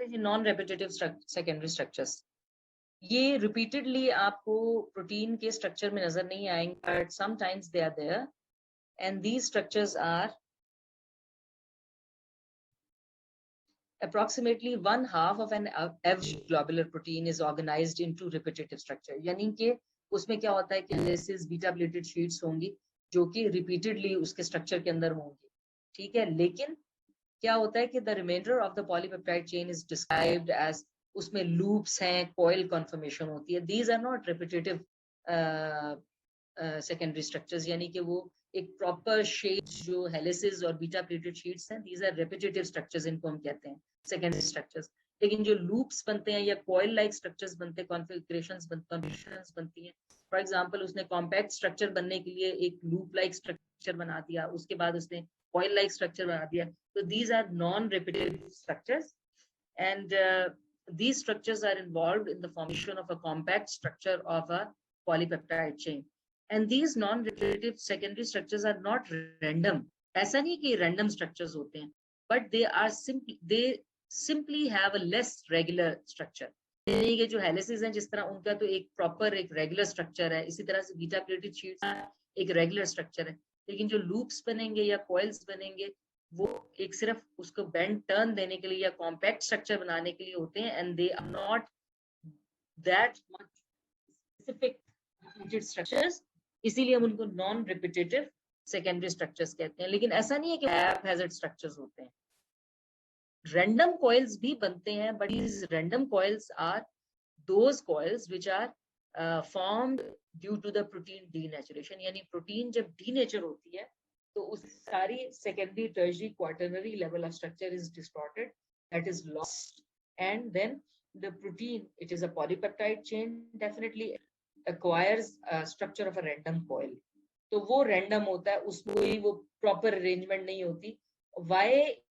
Non repetitive secondary structures, ये repeatedly आपको protein के स्ट्रक्चर में नजर नहीं आएंगे, but sometimes they are there, and these structures are approximately 1/2 of an average globular protein is organized into repetitive structure. यानी कि उसमें क्या होता है कि हेलिसेस बीटा प्लेटेड शीट्स होंगी जो कि रिपीटेडली उसके स्ट्रक्चर के अंदर होंगी, ठीक है। लेकिन क्या होता है कि the remainder of the polypeptide chain is described as, उसमें लूप्स हैं, कॉइल कन्फर्मेशन होती है। These are not repetitive secondary structures, यानी कि वो एक प्रॉपर शेप्स जो हेलिसेस और बीटा प्लेटेड शीट्स हैं, दीज आर रिपीटेटिव स्ट्रक्चर्स, इनको हम कहते हैं सेकेंडरी स्ट्रक्चर्स। लेकिन जो लूप्स बनते हैं या कॉइल लाइक स्ट्रक्चर्स बनते हैं, कॉन्फ़िगरेशंस बनती हैं, फॉर एग्जांपल उसने कॉम्पैक्ट स्ट्रक्चर बनने के लिए एक लूप लाइक स्ट्रक्चर बना दिया, उसके बाद उसने कॉइल लाइक स्ट्रक्चर बना दिया, तो these are non repetitive structures, and these structures are involved in the formation of a compact structure of a polypeptide chain. And these non-repetitive secondary structures are not random. ऐसा नहीं कि random structures होते हैं, but they simply have a less regular structure. यानी कि जो helices हैं जिस तरह उनका तो एक प्रॉपर एक रेगुलर स्ट्रक्चर है, इसी तरह से बीटा प्लेटेड शीट्स एक रेगुलर स्ट्रक्चर है, लेकिन जो लूप्स बनेंगे या कॉइल्स बनेंगे वो एक सिर्फ उसको बेंड टर्न देने के लिए या कॉम्पैक्ट स्ट्रक्चर बनाने के लिए होते हैं, and they are not that much specific repeated structures, इसीलिए हम उनको नॉन रिपीटेटिव सेकेंडरी स्ट्रक्चर्स कहते हैं। लेकिन ऐसा नहीं है कि हैज़ार्ड स्ट्रक्चर्स होते हैं, रैंडम कॉइल्स भी बनते हैं, but these random coils are those coils which are formed due to the protein denaturation. यानी प्रोटीन जब डीनेचर होती है तो उस सारी secondary, tertiary, quaternary level of structure is distorted, that is lost, and then the protein, it is a polypeptide chain, definitely acquires a structure of a random coil. तो वो random होता है, उसमें कोई वो प्रॉपर अरेंजमेंट नहीं होती. Why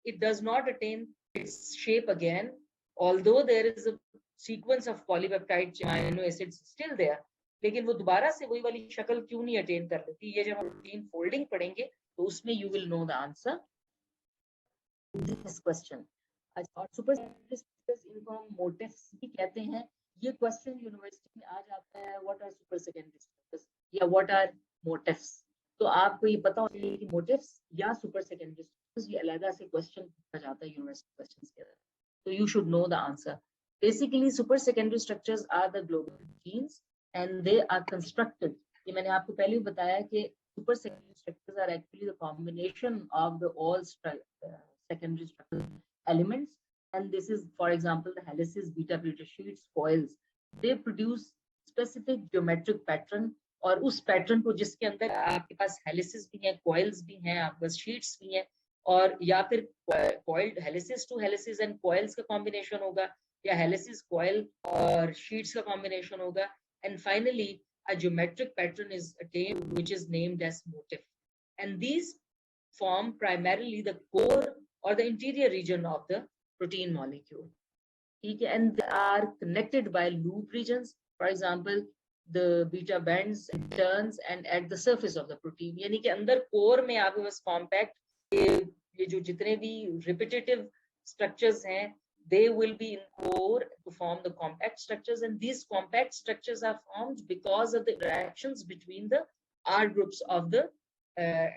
it does not attain its shape again, although there is a sequence of polypeptide amino acids still there, लेकिन वो दोबारा से वही वाली शक्ल क्यों नहीं अटेन कर लेती? ये जब हम प्रोटीन फोल्डिंग पढ़ेंगे तो उसमें you will know the answer to this question. और सुपर सेकेंडरीज इनको हम मोटिफ्स भी कहते हैं. ये क्वेश्चन यूनिवर्सिटी में आ जाता है, what are super secondary structures या व्हाट आर मोटिफ्स. तो आपको ये पता होना चाहिए कि मोटिफ्स या सुपर सेकेंडरी स्ट्रक्चर्स ये अलग से क्वेश्चन पूछा जाता है यूनिवर्सिटी क्वेश्चंस के अंदर. So you should know the answer. Basically, super secondary structures are the global proteins and they are constructed. ये मैंने आपको पहले भी बताया कि super secondary structures are actually the combination of the all secondary structure elements. And this is, for example, the helices, beta plated sheets, coils. They produce specific geometric pattern. और उस pattern को जिसके अंदर आपके पास हेलिसेस भी हैं, coils भी हैं, आपके पास शीट्स भी हैं, और या फिर coiled helices two helices and coils का कॉम्बिनेशन होगा, या हेलिसेस कॉइल और शीट्स का कॉम्बिनेशन होगा, and finally a geometric pattern is attained which is named as motif, and these form primarily the core or the interior region of the protein molecule. ठीक है, and they are connected by loop regions. For example, the beta bends and turns and at the surface of the protein. यानी कि अंदर core में आपके पास compact ये जो जितने भी repetitive structures हैं, they will be in core to form the compact structures, and these compact structures are formed because of the interactions between the R groups of the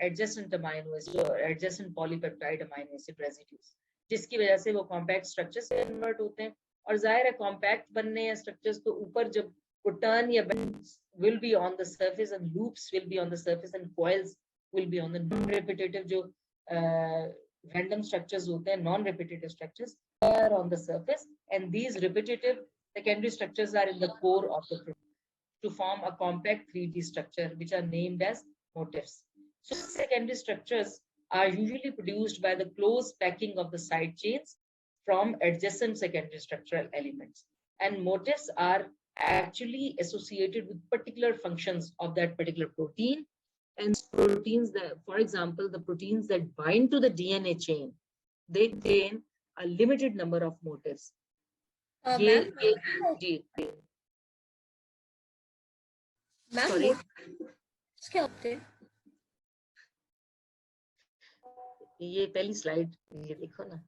adjacent amino acid or adjacent polypeptide amino acid residues, जिसकी वजह से वो compact structures convert होते हैं. और जाहिर है compact बनने या स्ट्रक्चर्स तो ऊपर जब वो टर्न या bends will be on the surface and loops will be on the surface and coils will be on the non-repetitive जो random structures होते हैं, non-repetitive structures are on the surface, and these repetitive secondary structures are in the core of the protein to form a compact 3D structure which are named as motifs. So secondary structures are usually produced by the close packing of the side chains from adjacent secondary structural elements, and motifs are actually associated with particular functions of that particular protein. And proteins that, for example, the proteins that bind to the DNA chain, they contain a limited number of motifs. Sorry. ये पहली slide ये देखो ना,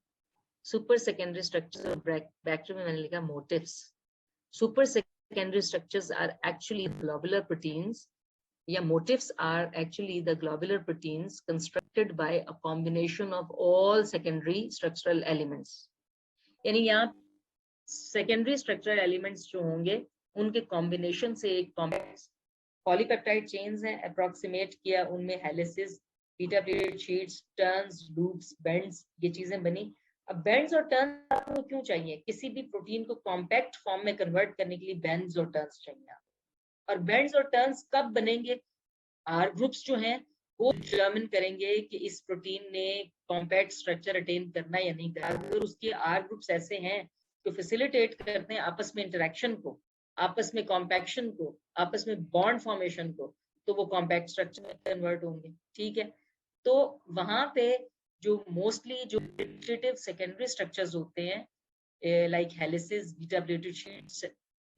super secondary structures और bacteria में मैंने लिखा motifs. Super secondary structures are actually globular proteins, या motifs are actually the globular proteins constructed by a combination of all secondary structural elements. यानी यहाँ secondary structural elements जो होंगे उनके combination से एक complex polypeptide chains हैं, approximate किया, उनमें helices, beta pleated sheets, turns, loops, bends, ये चीजें बनी. अब bends और turns आपको क्यों चाहिए? किसी भी प्रोटीन को compact form में convert करने के लिए bends और turns चाहिए. और बेंड्स और टर्न्स कब बनेंगे? आर ग्रुप्स जो हैं वो डिटरमिन करेंगे कि इस प्रोटीन ने कॉम्पैक्ट स्ट्रक्चर अटेन करना या नहीं करना. अगर उसके आर ग्रुप्स ऐसे हैं जो फैसिलिटेट करते हैं आपस में इंटरेक्शन को, आपस में कॉम्पैक्शन को, आपस में बॉन्ड फॉर्मेशन को, तो वो कॉम्पैक्ट स्ट्रक्चर में कन्वर्ट होंगे. ठीक है, तो वहां पे जो मोस्टली जो रिपीटेटिव सेकेंडरी स्ट्रक्चर्स होते हैं like helices, beta pleated sheets,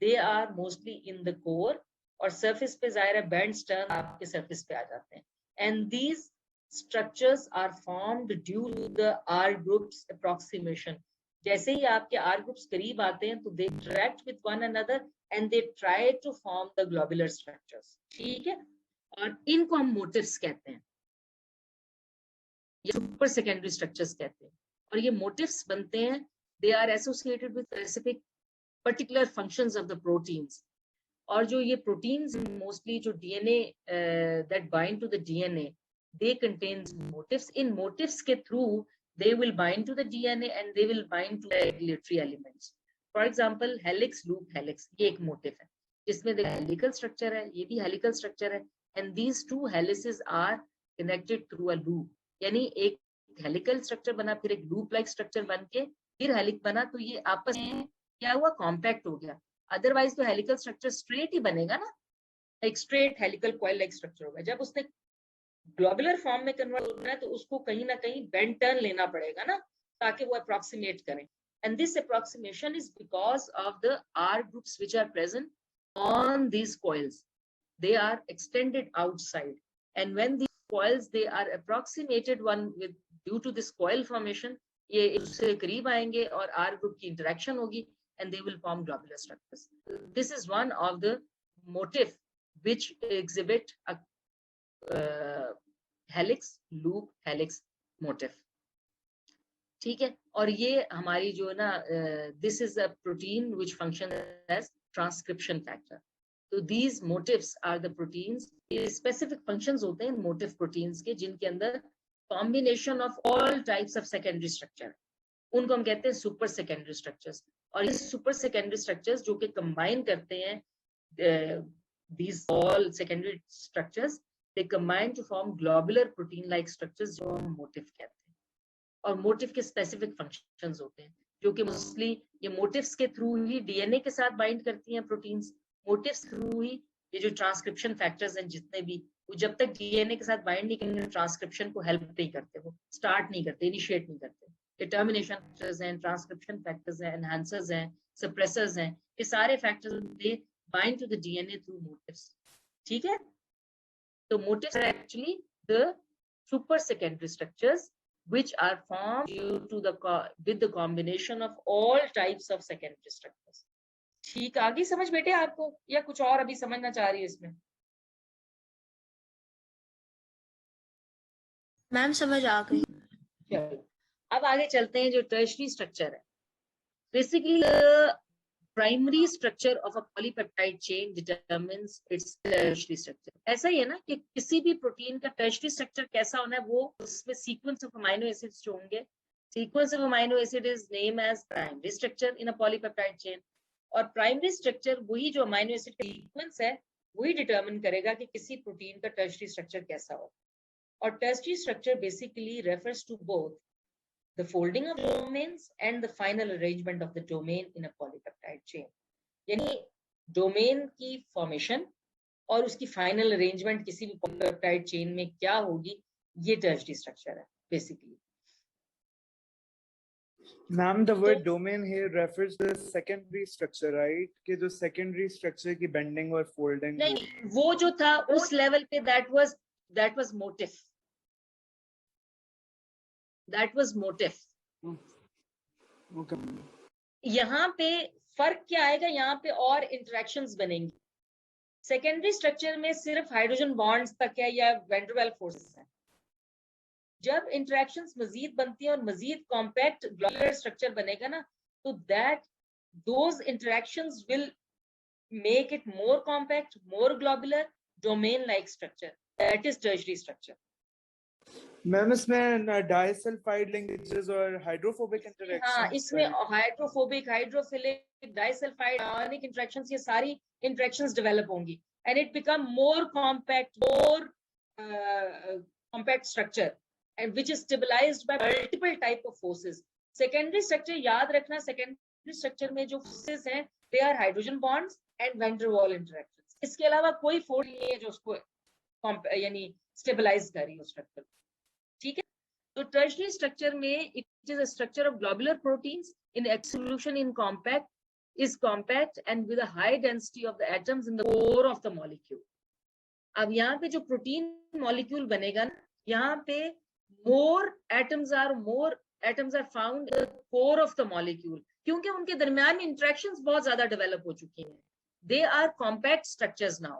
they are mostly in the core, और सरफेस पे जाहिर है बैंड्स टर्न आपके सरफेस पे आ जाते हैं. And these structures are formed due to the R groups approximation. जैसे ही आपके आर ग्रुप्स करीब आते हैं तो they interact with one another and they try to form the globular structures. ठीक है, और इनको हम मोटिव्स कहते हैं, ये सुपर सेकेंडरी स्ट्रक्चर्स कहते हैं. और ये मोटिव्स बनते हैं, they are associated with specific particular functions of the proteins. और जो ये प्रोटीन्स मोस्टली जो DNA that bind to the DNA, they contains motifs. इन मोटिव्स के through they will bind to the DNA and they will bind to the regulatory elements. For example, helix, loop, helix, ये एक motive है जिसमें helical structure है, ये भी helical structure है, and these two helices are connected through a loop. यानी एक हेलिकल स्ट्रक्चर बना, फिर एक लूप लाइक स्ट्रक्चर बन के फिर हेलिक बना, तो ये आपस में क्या हुआ? कॉम्पैक्ट हो गया. अदरवाइज तो हेलिकल स्ट्रक्चर स्ट्रेट ही बनेगा ना, एक straight helical coil like structure होगा. जब उसने ग्लोबुलर फॉर्म में कन्वर्ट होना है तो उसको कहीं ना कहीं बेंड टर्न लेना पड़ेगा ना, ताकि वो अप्रोक्सीमेट करें. And this approximation is because of the R groups which are present on these coils. They are extended outside, and when these coils they are approximated one with due to this coil formation, ये उससे करीब आएंगे और are group की interaction होगी and they will form globular structures. This is one of the motif which exhibit a helix, loop, helix motif. ठीक है, और ये हमारी जो है ना, this is a protein which functions as transcription factor. So these motifs are the proteins. Specific functions होते हैं motif proteins के, जिनके अंदर combination of all types of secondary structure, उनको हम कहते हैं सुपर सेकेंडरी स्ट्रक्चर्स. और ये सुपर सेकेंडरी स्ट्रक्चर्स जो कि कंबाइन करते हैं these all secondary structures, they combine to form globular protein like structures जो हम मोटिव कहते हैं. और मोटिव के स्पेसिफिक फंक्शंस होते हैं जो कि मोस्टली ये मोटिव्स के थ्रू ही डीएनए के साथ बाइंड करती हैं प्रोटीन्स. मोटिव्स थ्रू ही ये जो ट्रांसक्रिप्शन फैक्टर्स हैं जितने भी, वो जब तक डीएनए के साथ बाइंड नहीं करेंगे ट्रांसक्रिप्शन को हेल्प नहीं करते, वो स्टार्ट नहीं करते, इनिशिएट नहीं करते. डिटर्मिनेशन फैक्टर्स हैं, ट्रांसक्रिप्शन फैक्टर्स हैं, एनहांसर्स हैं, सप्रेसर्स हैं, ये सारे factors they bind to the DNA through motifs. ठीक है, तो motifs are actually the super secondary structures which are formed due to the with the combination of all types of secondary structures. ठीक, आगे समझ बेटे आपको, या कुछ और अभी समझना चाह रही है इसमें? मैम समझ आ गई. चलो अब आगे चलते हैं. जो टर्शरी स्ट्रक्चर है, basically primary structure of a polypeptide chain determines it's tertiary structure. ऐसा ही है ना कि किसी भी प्रोटीन का टर्शरी स्ट्रक्चर कैसा होना है, वो उसमें सीक्वेंस ऑफ अमाइनो एसिड्स जो होंगे, sequence of amino acid is name as primary structure in a polypeptide chain. और प्राइमरी स्ट्रक्चर वही जो अमाइनो एसिड का सीक्वेंस है वही डिटरमिन करेगा कि किसी प्रोटीन का टर्शरी स्ट्रक्चर कैसा हो. और tertiary structure basically refers to both the folding of domains and the final arrangement of the domain in a polypeptide chain. यानी डोमेन की फॉर्मेशन और उसकी फाइनल अरेंजमेंट किसी भी पॉलीपेप्टाइड चेन में क्या होगी, ये टर्शरी स्ट्रक्चर है basically. Ma'am, the word domain here refers to the secondary structure, right? कि जो secondary structure की bending और folding. नहीं, वो जो था उस लेवल पे that was motif. That was motif. Okay. यहाँ पे फर्क क्या आएगा, यहाँ पे और इंटरेक्शंस बनेंगी। सेकेंडरी स्ट्रक्चर में सिर्फ हाइड्रोजन बॉन्ड्स तक है या वैन डेर वाल्स फोर्सेस है। जब इंटरेक्शंस मजीद बनती है और मजीद कॉम्पैक्ट ग्लोबुलर स्ट्रक्चर बनेगा ना, तो that those interactions will make it more compact, more globular, domain-like structure. That is tertiary structure. Ma'am इसमें डाइसल्फाइड लिंकेजेस और हाइड्रोफोबिक हाँ, इंटरेक्शंस, इसमें हाइड्रोफोबिक, हाइड्रोफिलिक, डाइसल्फाइड, आयनिक इंटरेक्शंस, ये सारी इंटरेक्शंस डेवलप होंगी and it become more compact, more compact structure and which is stabilized by multiple type of forces. Secondary structure याद रखना, secondary structure में जो forces हैं they are hydrogen bonds and van der Waals interactions. इसके अलावा कोई force नहीं है जो उसको यानी स्टेबलाइज कर रही हो स्ट्रक्चर। ठीक है, तो टर्शरी स्ट्रक्चर में it is a structure of globular proteins in exsolution in compact, is compact and with a high density of the atoms in the core of the molecule. अब यहाँ पे जो प्रोटीन मॉलिक्यूल बनेगा ना, यहाँ पे more atoms are found in the core of the molecule, क्योंकि उनके दरमियान में इंटरेक्शंस बहुत ज्यादा डेवलप हो चुकी हैं। They are compact structures now.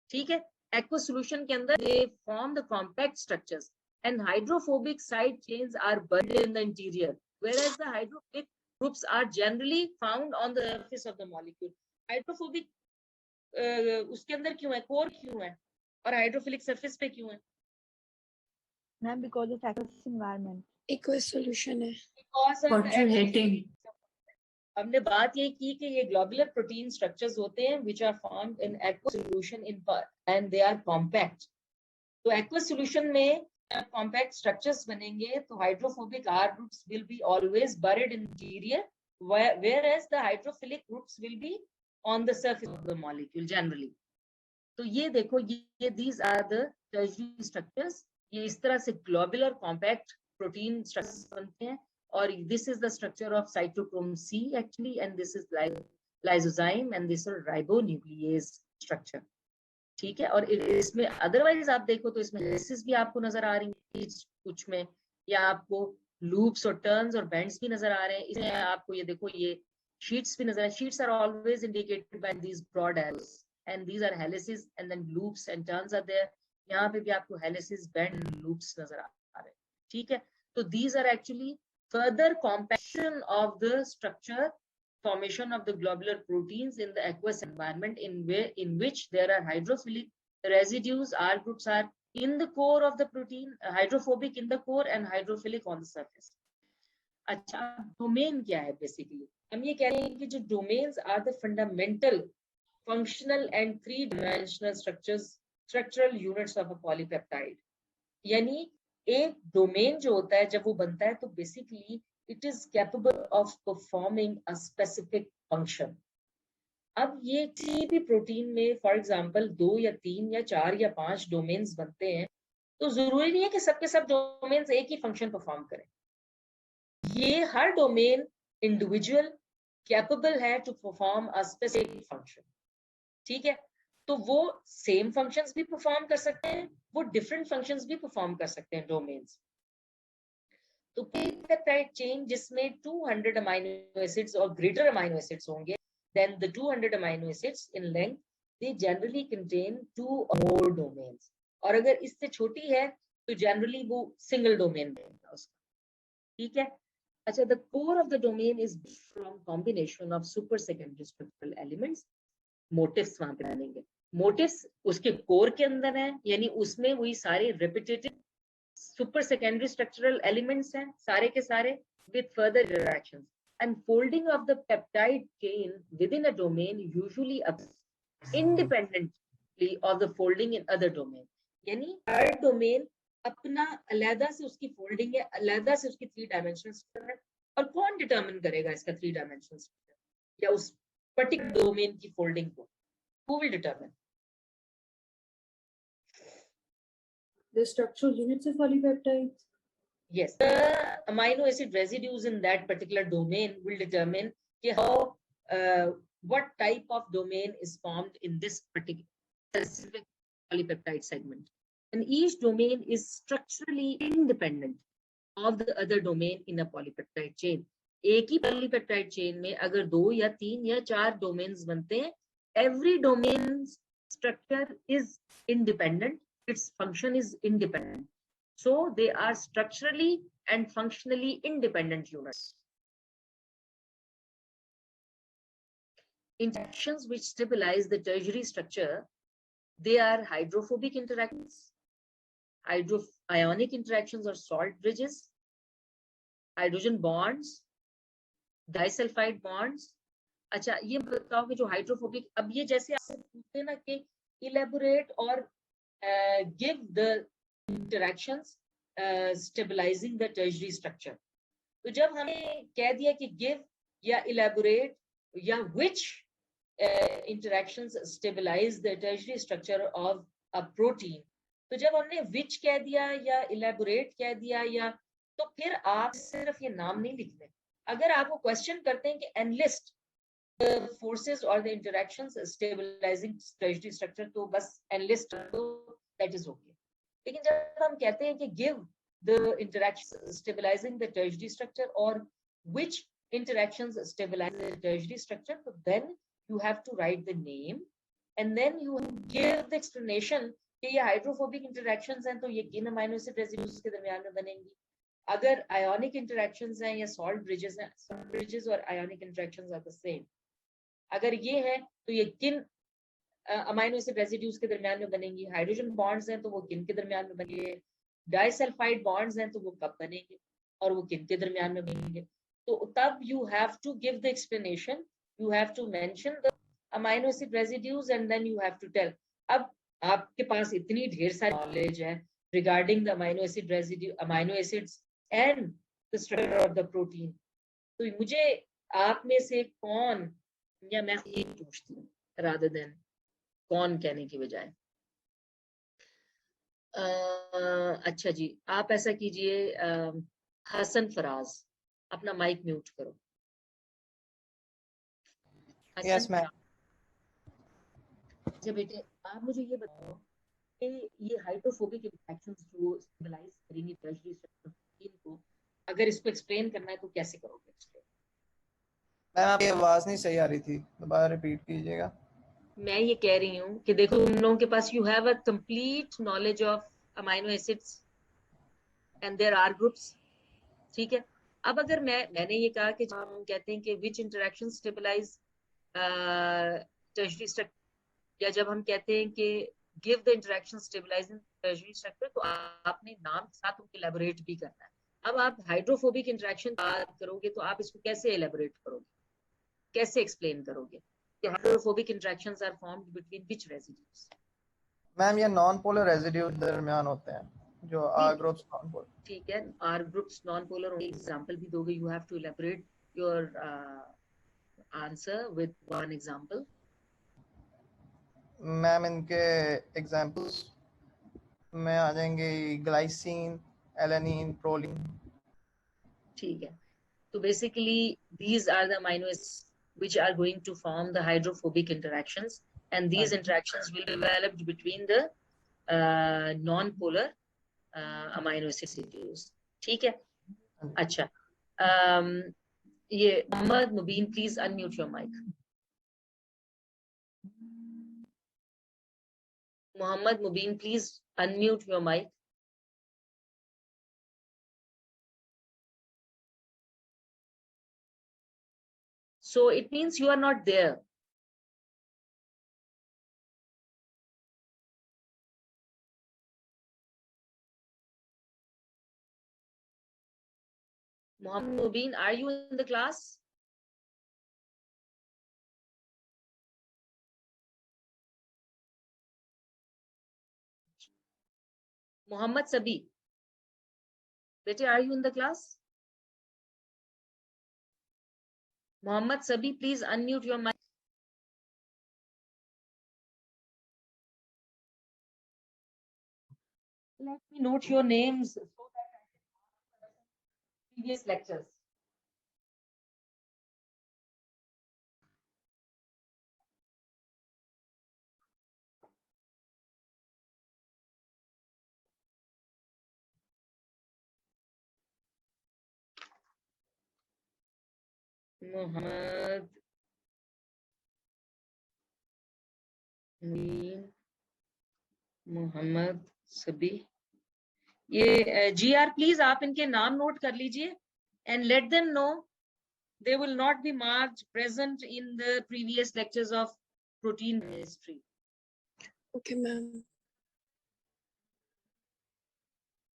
ठीक है, aqueous solution के अंदर they form the compact structures and hydrophobic side chains are buried in the interior, whereas the hydrophobic groups are generally found on the surface of the molecule. Hydrophobic उसके अंदर क्यों है, core क्यों है, और hydrophilic surface पे क्यों है? Ma'am because of aqueous environment. aqueous solution है। Because of Conjugating. हमने बात ये की कि ये ग्लोबुलर प्रोटीन स्ट्रक्चर्स होते हैं which are formed in aqueous solution in and they are compact. तो aqueous solution में जब compact structures बनेंगे तो hydrophobic R groups will be always buried in interior, whereas the hydrophilic groups will be on the surface of the molecule generally. तो ये देखो, ये these are the tertiary structures. ये इस तरह से globular compact protein structures बनते हैं, और this is the structure of cytochrome C actually, and this is lysozyme and this is ribonuclease structure. ठीक है, और इसमें अदरवाइज आप देखो तो इसमें हेलिसेस भी आपको नजर आ रही है कुछ में, या आपको लूप्स और टर्न्स और बेंड्स भी नजर आ रहे हैं। इसमें आपको ये देखो, ये शीट्स भी नजर आ, sheets are always indicated by these broad arrows and these are helices and then loops and turns are there. यहाँ पे भी आपको हेलिसेस, बेंड, लूप्स नजर आ रहे हैं। ठीक है, तो these are actually further compaction of the structure, formation of the globular proteins in the aqueous environment in which there are hydrophilic residues. R groups are in the core of the protein, hydrophobic in the core and hydrophilic on the surface. अच्छा, domain क्या है? Basically हम ये कह रहे हैं कि जो domains are the fundamental, functional and 3-dimensional structural units of a polypeptide. यानी एक डोमेन जो होता है जब वो बनता है तो basically it is capable of performing a specific function. अब ये किसी भी प्रोटीन में फॉर एग्जांपल 2 या 3 या 4 या 5 डोमेन्स बनते हैं, तो जरूरी नहीं है कि सबके सब डोमेन्स एक ही फंक्शन परफॉर्म करें। ये हर डोमेन इंडिविजुअल कैपेबल है to perform a specific function. ठीक है, तो वो सेम फंक्शंस भी परफॉर्म कर सकते हैं, वो डिफरेंट फंक्शंस भी परफॉर्म कर सकते हैं डोमेन्स। तो पेप्टाइड चेन जिसमें 200 अमीनो एसिड्स और ग्रेटर अमीनो एसिड्स होंगे than the 200 amino acids in length, they generally contain 2 or more domains, और अगर इससे छोटी है तो जनरली वो सिंगल डोमेन होगा उसका। ठीक है, अच्छा, the core of the domain is from combination of super secondary structural elements. Motifs वहां पे बनेंगे, मोटिव्स उसके कोर के अंदर है, यानी उसमें वही सारे repetitive super secondary structural elements हैं सारे के सारे with further interactions, and folding of the peptide chain with in a domain usually independently of the folding in other domain. यानी हर डोमेन अपना अलग से उसकी फोल्डिंग है, अलग से उसकी 3-dimensional स्ट्रक्चर है, और कौन डिटरमिन करेगा इसका 3-dimensional स्ट्रक्चर या उस पर्टिकुलर डोमेन की फोल्डिंग को? Who will determine? The structural units of polypeptides. Yes, the amino acid residues in that particular domain will determine how what type of domain is formed in this particular specific polypeptide segment. And each domain is structurally independent of the other domain in a polypeptide chain. एक ही polypeptide chain में अगर 2 या 3 या 4 domains बनते हैं, every domain structure is independent, its function is independent, so they are structurally and functionally independent units. Interactions which stabilize the tertiary structure, they are hydrophobic interactions, ionic interactions or salt bridges, hydrogen bonds, disulfide bonds. अच्छा, ये बताओ कि जो hydrophobic, अब ये जैसे आपसे पूछते हैं ना कि इलेबोरेट और give the interactions stabilising the tertiary structure, तो जब हमें कह दिया कि गिव या इलेबोरेट या which interactions stabilize the tertiary structure of a protein, तो जब हमने which कह दिया या elaborate कह दिया या, तो फिर आप सिर्फ ये नाम नहीं लिखते. अगर आपको क्वेश्चन करते हैं कि enlist the forces or the interactions stabilizing tertiary structure, तो बस enlist तो that is okay. लेकिन जब हम कहते हैं कि give the interactions stabilizing the tertiary structure or which interactions stabilize the tertiary structure, so then you have to write the name and then you give the explanation कि ये hydrophobic interactions हैं तो ये किन अमीनो एसिड रेसिड्यूज के दरमियान में बनेंगी. अगर आयोनिक इंटरेक्शंस हैं या सॉल्ट ब्रिजेस हैं, सॉल्ट ब्रिजेस और ionic interactions are the same. अगर ये है तो ये किन अमीनो एसिड रेसिड्यूज के दरमियान में बनेंगी. हाइड्रोजन बॉन्ड्स हैं तो वो किन के दरमियान में बनेंगे. डाइसल्फाइड बॉन्ड्स हैं तो वो कब बनेंगे और वो किन के दरमियान में बनेंगे. तो तब you have to give the explanation, you have to mention the amino acid residues and then you have to tell. अब आपके पास इतनी ढेर सारी नॉलेज है regarding the amino acid residue, amino acids and the structure of the protein, तो मुझे आप में से कौन, या मैं ये पूछती हूँ rather than कौन कहने की बजाय. अच्छा जी, आप ऐसा कीजिए, हसन फराज अपना माइक म्यूट करो. Yes ma'am. अच्छा बेटे, आप मुझे ये बताओ कि ये हाइड्रोफोबिक इंटरेक्शंस जो स्टेबलाइज करेंगे टर्शरी स्ट्रक्चर को, अगर इसको एक्सप्लेन करना है तो कैसे करोगे एक्सप्लेन? मैम आपकी आवाज नहीं सही आ रही थी, दोबारा रिपीट कीजिएगा. मैं ये कह रही हूँ कि देखो उन लोगों के पास you have a complete knowledge of amino acids and their R groups, ठीक है. अब अगर मैंने ये कहा कि जब हम कहते हैं कि which interaction stabilise tertiary structure, या जब हम कहते हैं कि give the interaction stabilising tertiary structure, तो आपने नाम के साथ उनको एलैबोरेट भी करना है. अब आप हाइड्रोफोबिक इंटरेक्शन बात करोगे तो आप इसको कैसे एलैबोरेट करोगे, कैसे एक्सप्लेन करोगे कि hydrophobic interactions are formed between which residues? Ma'am ये नॉन पोलर रेजिड्यू दरमियान होते हैं जो आर ग्रुप्स नॉन पोलर. ठीक है, R groups non polar. Example भी दोगे, you have to elaborate your answer with one example. Ma'am इनके एग्जांपल्स में आ जाएंगे ग्लाइसिन, एलेनिन, प्रोलिन. ठीक है, so basically these are the amino acids which are going to form the hydrophobic interactions, and these interactions will develop between the non-polar amino acid residues. ठीक है. अच्छा, ये Mohammad Mubeen, please unmute your mic. Mohammad Mubeen, please unmute your mic. So it means you are not there. Mohammed Mubin, are you in the class? Mohammed Sabi, bete, are you in the class? Mohammed Sabi, please unmute your mic. Let me note your names so that I can mark previous lectures. Muhammad, Neen, Muhammad, Sabi. ये GR please आप इनके नाम note कर लीजिए and let them know they will not be marked present in the previous lectures of protein history. Okay, ma'am.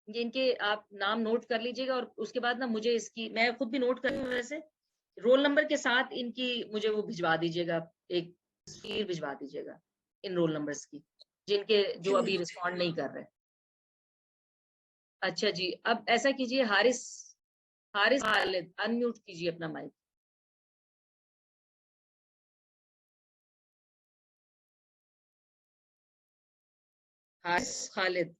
ये इनके आप नाम नोट कर लीजिएगा और उसके बाद ना मुझे इसकी मैं खुद भी नोट कर वैसे रोल नंबर के साथ इनकी मुझे वो भिजवा दीजिएगा एक तस्वीर भिजवा दीजिएगा इन रोल नंबर्स की जिनके जो अभी रिस्पॉन्ड नहीं कर रहे। अच्छा जी अब ऐसा कीजिए हारिस हारिस खालिद अनम्यूट कीजिए अपना माइक। हारिस खालिद।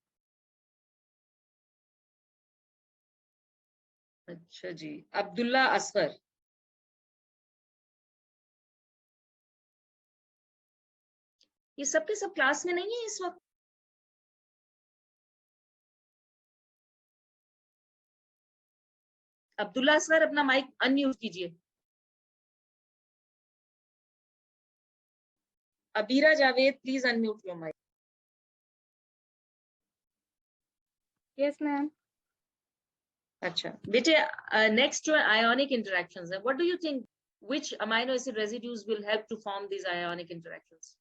अच्छा जी अब्दुल्ला असगर। ये सबके सब क्लास में नहीं है इस वक्त। अब्दुल्ला असगर अपना माइक अनम्यूट कीजिए। Abeera Javed please unmute your mic. Yes, ma'am. अच्छा बेटे नेक्स्ट जो आयोनिक इंटरेक्शंस है what do you think which amino acid residues will help to form these ionic interactions?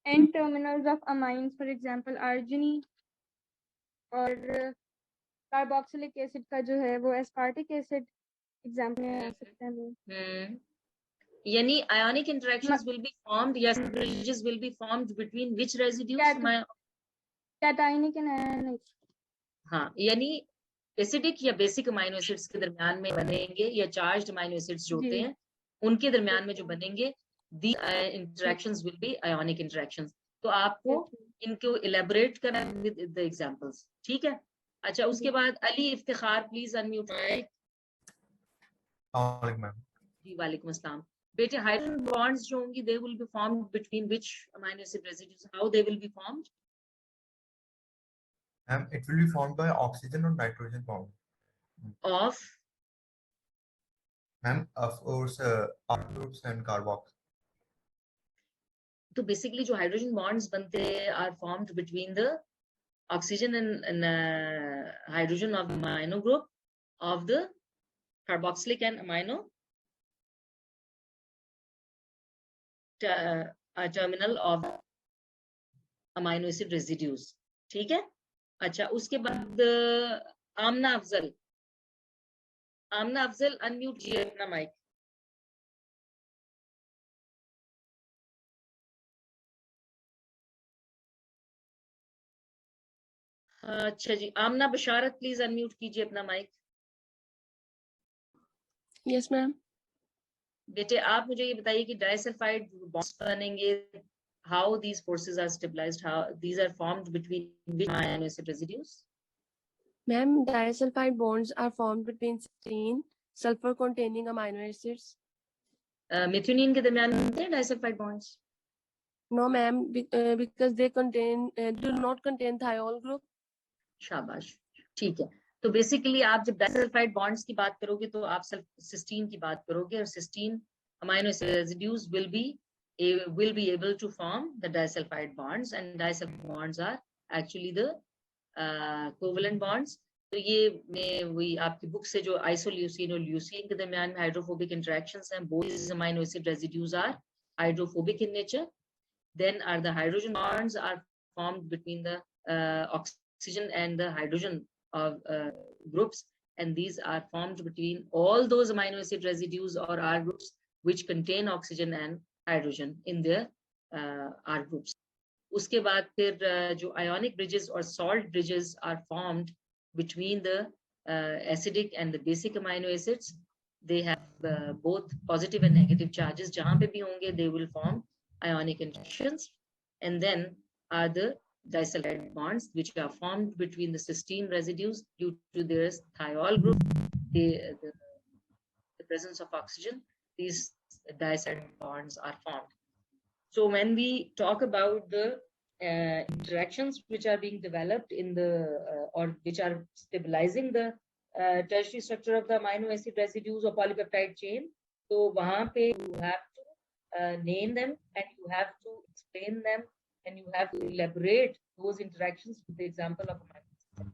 N terminals of amines, for example, arginine और carboxylic acid का जो है वो aspartic acid example में आ सकते हैं वो। यानी ionic interactions will be formed yes bridges will be formed between which residues? Cationic and anionic. हाँ यानी एसिडिक या बेसिक अमाइनो एसिड्स के दरमियान में बनेंगे या चार्ज्ड अमाइनो एसिड्स जो होते हैं उनके दरमियान में जो बनेंगे the interactions will be ionic interactions. तो आपको इनको इलेबोरेट करना विद द एग्जांपल्स ठीक है। अच्छा उसके बाद Ali Iftikhar please unmute mic. जी वालेकुम अस्सलाम। बेटे हाइड्रोजन बॉन्ड्स जो होंगी they will be formed between which amino acid residues how they will be formed? It will be formed by oxygen or nitrogen bond. Of? Ma'am, of course, R groups and carbox. तो basically जो hydrogen bonds बनते हैं are formed between the oxygen and hydrogen of amino group of the carboxylic and amino terminal of amino acid residues ठीक है। अच्छा उसके बाद आमना Afzal unmute कीजिए अपना माइक। अच्छा जी आमना बशारत प्लीज अनम्यूट कीजिए अपना माइक। Yes, ma'am. बेटे आप मुझे ये बताइए कि डाइसल्फाइड बॉन्ड्स बनेंगे how these forces are stabilized, how these are formed between which amino acid residues? Ma'am, disulfide bonds are formed between cysteine, sulfur containing amino acids. Methionine के दरमियान होते हैं disulphide bonds? No, ma'am, because they do not contain thiol group. शाबाश ठीक है। तो basically आप जब डाइसल्फाइड बॉन्ड्स की बात करोगे तो आप सिस्टीन की बात करोगे और cysteine amino acid residues will be able to form the disulfide bonds and disulfide bonds are actually the covalent bonds. तो ये मैं वही आपकी बुक से जो आइसोल्यूसिन और ल्यूसिन के दरमियान में हाइड्रोफोबिक इंटरेक्शंस हैं both these amino acid residues are hydrophobic in nature. Then are the hydrogen bonds are formed between the oxygen and the hydrogen of groups, and these are formed between all those amino acid residues or R groups which contain oxygen and hydrogen in their R groups. उसके बाद फिर जो ionic bridges or salt bridges are formed between the acidic and the basic amino acids. They have both positive and negative charges. जहाँ पे भी होंगे they will form ionic interactions. And then are the disulfide bonds which are formed between the cysteine residues due to their thiol group, the presence of oxygen. These disulfide bonds are formed. So when we talk about the interactions which are being developed in the or which are stabilizing the tertiary structure of the amino acid residues or polypeptide chain, तो वहाँ पे you have to name them and you have to explain them and you have to elaborate those interactions with the example of amino acid.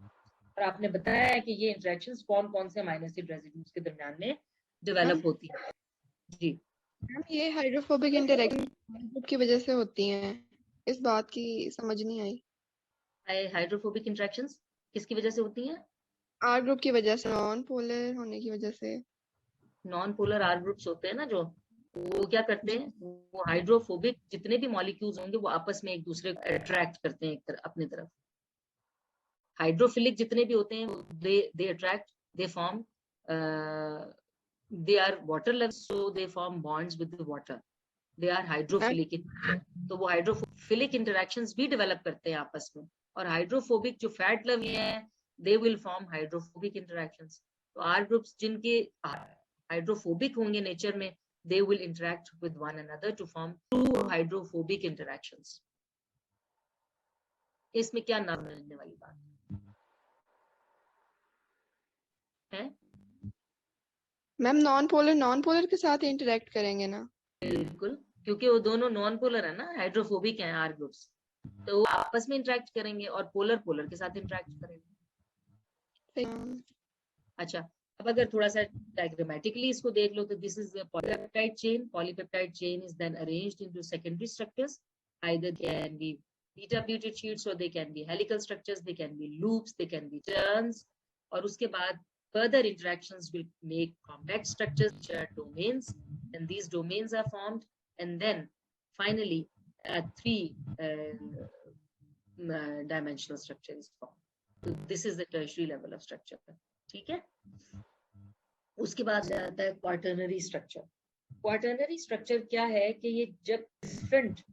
और आपने बताया है कि ये interactions कौन-कौन से amino acid residues के दरमियान में develop होती है. जी. मैम ये हाइड्रोफोबिक इंटरेक्शन ग्रुप की वजह से होती हैं, इस बात की समझ नहीं आई. हाइड्रोफोबिक इंटरेक्शंस किसकी वजह से होती हैं? आर ग्रुप की वजह से, नॉन पोलर होने की वजह से. नॉन पोलर आर ग्रुप्स होते हैं ना, जो वो क्या करते हैं, वो हाइड्रोफोबिक जितने भी मॉलिक्यूल्स होंगे वो आपस में एक दूसरे को अट्रैक्ट करते हैं अपनी तरफ. हाइड्रोफिलिक जितने भी होते हैं they attract, they form, they are water lovers, so they form bonds with the water. They are hydrophilic. तो वो हाइड्रोफिलिक इंटरेक्शंस भी डेवलप करते हैं आपस में. और हाइड्रोफोबिक जो फैट लवी हैं, they will form hydrophobic interactions. तो आर ग्रुप्स जिनके हाइड्रोफोबिक होंगे नेचर में, they will interact with one another to form two hydrophobic interactions. इसमें क्या ना समझने वाली बात है? मैम नॉन पोलर के साथ इंटरेक्ट करेंगे ना? बिल्कुल, क्योंकि वो दोनों नॉन पोलर है ना, हाइड्रोफोबिक हैं आर ग्रुप्स, तो वो आपस में इंटरेक्ट करेंगे और पोलर के साथ इंटरेक्ट करेंगे. अच्छा, अब अगर थोड़ा सा डायग्रामेटिकली इसको देख लो तो this is polypeptide chain. Polypeptide chain is then arranged into secondary structures. either can be beta butyl sheets or they can be helical structures, they can be loops, they can be turns. और उसके बाद further interactions will make compact structures which are domains, and these domains are formed, and then finally three dimensional structure is formed. So this is the tertiary level of structure. ठीक है. उसके बाद जाता है quaternary structure. Quaternary structure क्या है कि ये जब different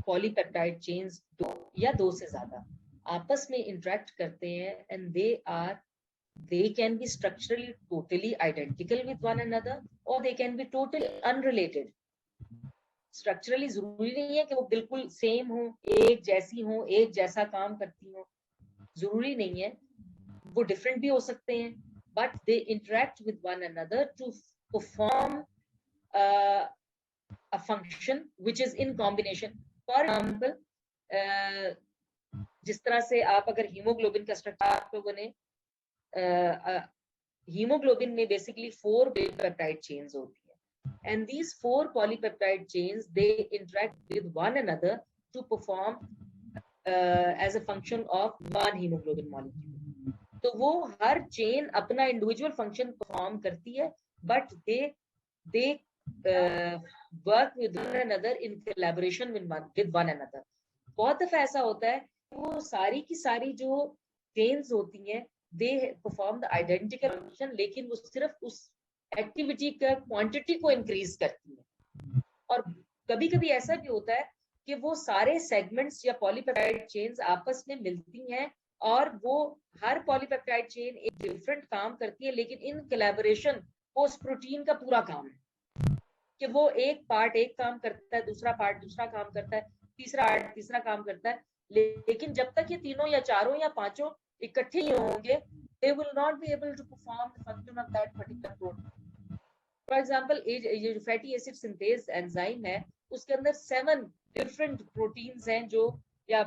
पॉलीपेप्टाइड चेन्स दो या दो से ज्यादा आपस में इंटरेक्ट करते हैं, and they can be structurally totally identical with one another or they can be totally unrelated. Structurally जरूरी नहीं है कि वो बिल्कुल सेम हो, एक जैसी हो, एक जैसा काम करती हो, जरूरी नहीं है. वो डिफरेंट भी हो सकते हैं, but they interact with one another to perform a function which is in combination. For example, जिस तरह से आप अगर हीमोग्लोबिन का स्ट्रक्चर आप लोगों ने हीमोग्लोबिन में बेसिकली 4 polypeptide chains होती है, and these 4 polypeptide chains they interact with one another to perform as a function of one hemoglobin molecule. तो वो हर चेन अपना इंडिविजुअल फंक्शन परफॉर्म करती है, but they work with one another in collaboration with one another. बहुत दफा ऐसा होता है वो सारी की सारी जो चेन्स होती हैं they perform the identical function, लेकिन वो सिर्फ उस एक्टिविटी का क्वांटिटी को इंक्रीज करती है. और कभी कभी ऐसा भी होता है कि वो सारे सेगमेंट्स या पॉलीपेप्टाइड चेन्स आपस में मिलती हैं और वो हर पॉलीपेप्टाइड चेन एक डिफरेंट काम करती है, लेकिन इन कोलैबोरेशन वो उस प्रोटीन का पूरा काम है कि वो एक पार्ट एक काम करता है, दूसरा पार्ट दूसरा काम करता है, तीसरा पार्ट तीसरा काम करता है. लेकिन जब तक ये तीनों या चारों या पांचों इकट्ठे ही होंगे, they will not be able to perform the function of that particular protein. For example, ये जो fatty acid synthase enzyme है, उसके अंदर 7 different proteins हैं जो या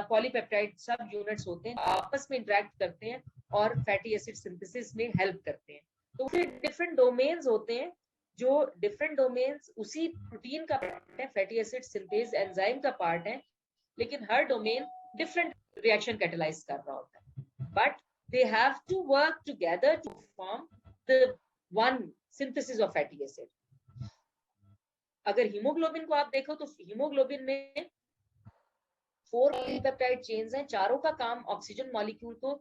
पॉलीपेप्टाइड सब यूनिट्स होते हैं, आपस में इंटरेक्ट करते हैं और फैटी एसिड सिंथेसिस में हेल्प करते हैं. तो फिर डिफरेंट डोमेन्स होते हैं, जो डिफरेंट डोमेन्स उसी प्रोटीन का पार्ट है, फैटी एसिड सिंथेज एंजाइम का पार्ट है, लेकिन हर डोमेन डिफरेंट रिएक्शन कैटलाइज कर रहा होता है, but they have to work together to form the one synthesis of fatty acid. अगर हीमोग्लोबिन को आप देखो तो हीमोग्लोबिन में 4 पॉलीपेप्टाइड चेन्स हैं, चारों का काम ऑक्सीजन मॉलिक्यूल को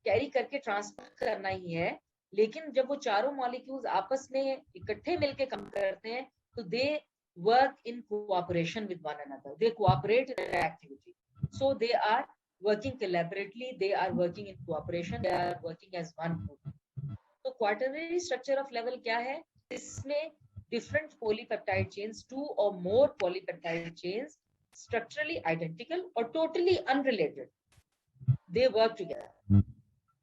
कैरी करके ट्रांसफर करना ही है, लेकिन जब वो चारों मॉलिक्यूल्स आपस में इकट्ठे मिलके काम करते हैं तो they work in cooperation with one another, they cooperate in their activity, so they are working collaboratively, they are working in cooperation, they are working as one group. तो quaternary structure of level क्या है? इसमें different polypeptide chains, 2 or more polypeptide chains, structurally identical or totally unrelated, they work together.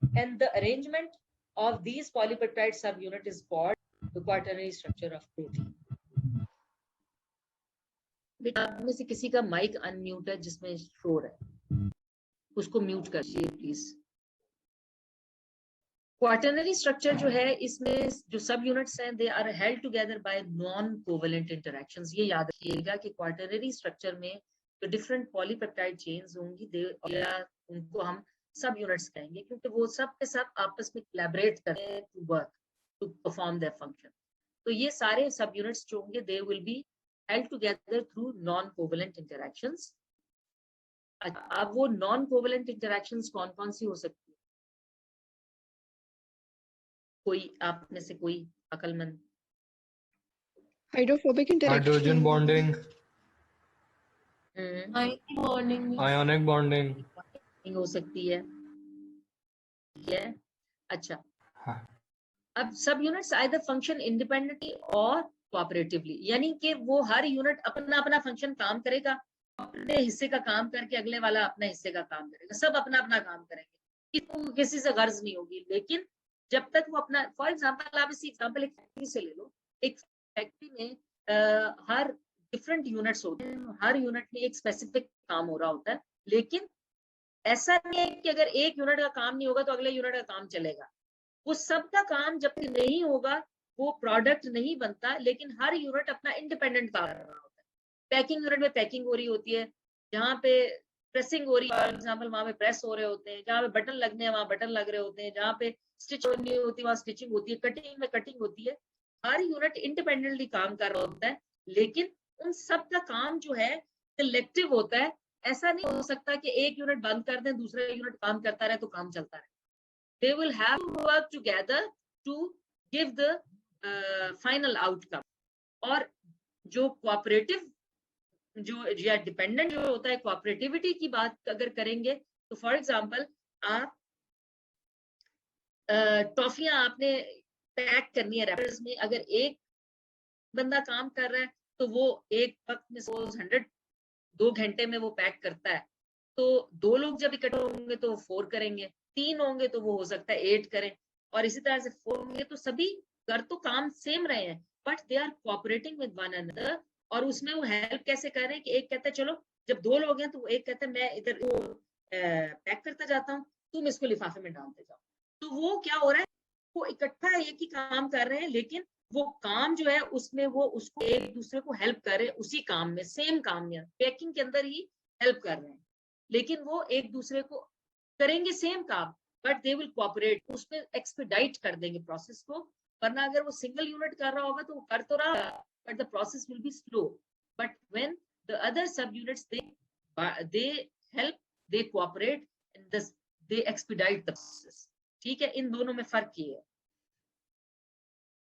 and the arrangement of these polypeptide subunit is called the quaternary structure of protein. बेटा आप में से किसी का mic unmute है जिसमें शोर है, उसको म्यूट कर दीजिए प्लीज। क्वाटरनरी स्ट्रक्चर जो है इसमें जो सब यूनिट्स हैं they are held together by non covalent interactions. ये याद रखिएगा कि क्वाटरनरी स्ट्रक्चर में जो डिफरेंट पॉलीपेप्टाइड चेन्स होंगी दे उनको हम सब यूनिट्स कहेंगे, क्योंकि वो सब के सब आपस में कोलैबोरेट करते हैं to work to perform their function. तो ये सारे सब यूनिट्स जो होंगे they will be held together through non covalent interactions. अब वो नॉन कोवेलेंट इंटरेक्शंस कौन कौन सी हो सकती है? कोई आप में से कोई अकलमंद? Hydrophobic hydrogen interaction, bonding, morning ionic bonding. हो सकती है, ठीक है। अच्छा, हाँ। अब सब यूनिट्स आइदर फंक्शन इंडिपेंडेंटली और कोऑपरेटिवली, यानी कि वो हर यूनिट अपना अपना फंक्शन काम करेगा, अपने हिस्से का काम करके अगले वाला अपने हिस्से का काम करेगा, सब अपना अपना काम करेंगे, किसी से गर्ज नहीं होगी। लेकिन जब तक वो अपना, फॉर एग्जांपल आप इसी एग्जांपल एक फैक्ट्री से ले लो, एक फैक्ट्री में हर डिफरेंट यूनिट्स होते हैं, हर यूनिट में एक स्पेसिफिक काम हो रहा होता है, लेकिन ऐसा नहीं है कि अगर एक यूनिट का काम नहीं होगा तो अगले यूनिट का काम चलेगा। वो सबका काम जब तक नहीं होगा वो प्रोडक्ट नहीं बनता, लेकिन हर यूनिट अपना इंडिपेंडेंट काम कर रहा होता है। पैकिंग यूनिट में पैकिंग हो रही होती है, जहाँ पे प्रेसिंग हो रही है फॉर एग्जाम्पल वहां पे प्रेस हो रहे होते हैं, जहाँ पे बटन लगने हैं वहां बटन लग रहे होते हैं, जहाँ पे स्टिच होनी होती है वहां स्टिचिंग होती है, कटिंग में कटिंग होती है। हर यूनिट इंडिपेंडेंटली काम कर रहा होता है, लेकिन उन सब का काम जो है कलेक्टिव होता है। ऐसा नहीं हो सकता कि एक यूनिट बंद कर दें दूसरा यूनिट काम करता रहे तो काम चलता रहे। They will have to work together to give the final outcome. और जो कोऑपरेटिव जो या डिपेंडेंट जो होता है, कोऑपरेटिविटी की बात अगर करेंगे तो फॉर एग्जांपल आप टॉफियां आपने पैक करनी है रैपर्स में, अगर एक बंदा काम कर रहा है तो वो एक वक्त में 2 घंटे में वो पैक करता है, तो 2 लोग जब इकट्ठे होंगे तो 4 करेंगे, 3 होंगे तो वो हो सकता है 8 करें, और इसी तरह से 4 होंगे तो सभी कर तो काम सेम रहे हैं but they are cooperating with one another. और उसमें वो हेल्प कैसे कर रहे हैं कि एक कहता है चलो जब 2 लोग हैं तो एक कहता है मैं इधर पैक करता जाता हूँ, तुम इसको लिफाफे में डालते जाओ। तो वो क्या हो रहा है, वो इकट्ठा एक ही काम कर रहे हैं, लेकिन वो काम जो है उसमें वो उसको एक दूसरे को हेल्प कर रहे हैं, उसी काम में सेम काम में पैकिंग के अंदर ही हेल्प कर रहे हैं, लेकिन वो एक दूसरे को करेंगे सेम काम बट दे विल कोऑपरेट, उसमें एक्सपीडाइट कर देंगे प्रोसेस को। वरना अगर वो सिंगल यूनिट कर रहा होगा तो वो कर तो रहा but the process will be slow, but when the other sub units they help, they cooperate and they expedite the process. ठीक है, इन दोनों में फर्क ये है।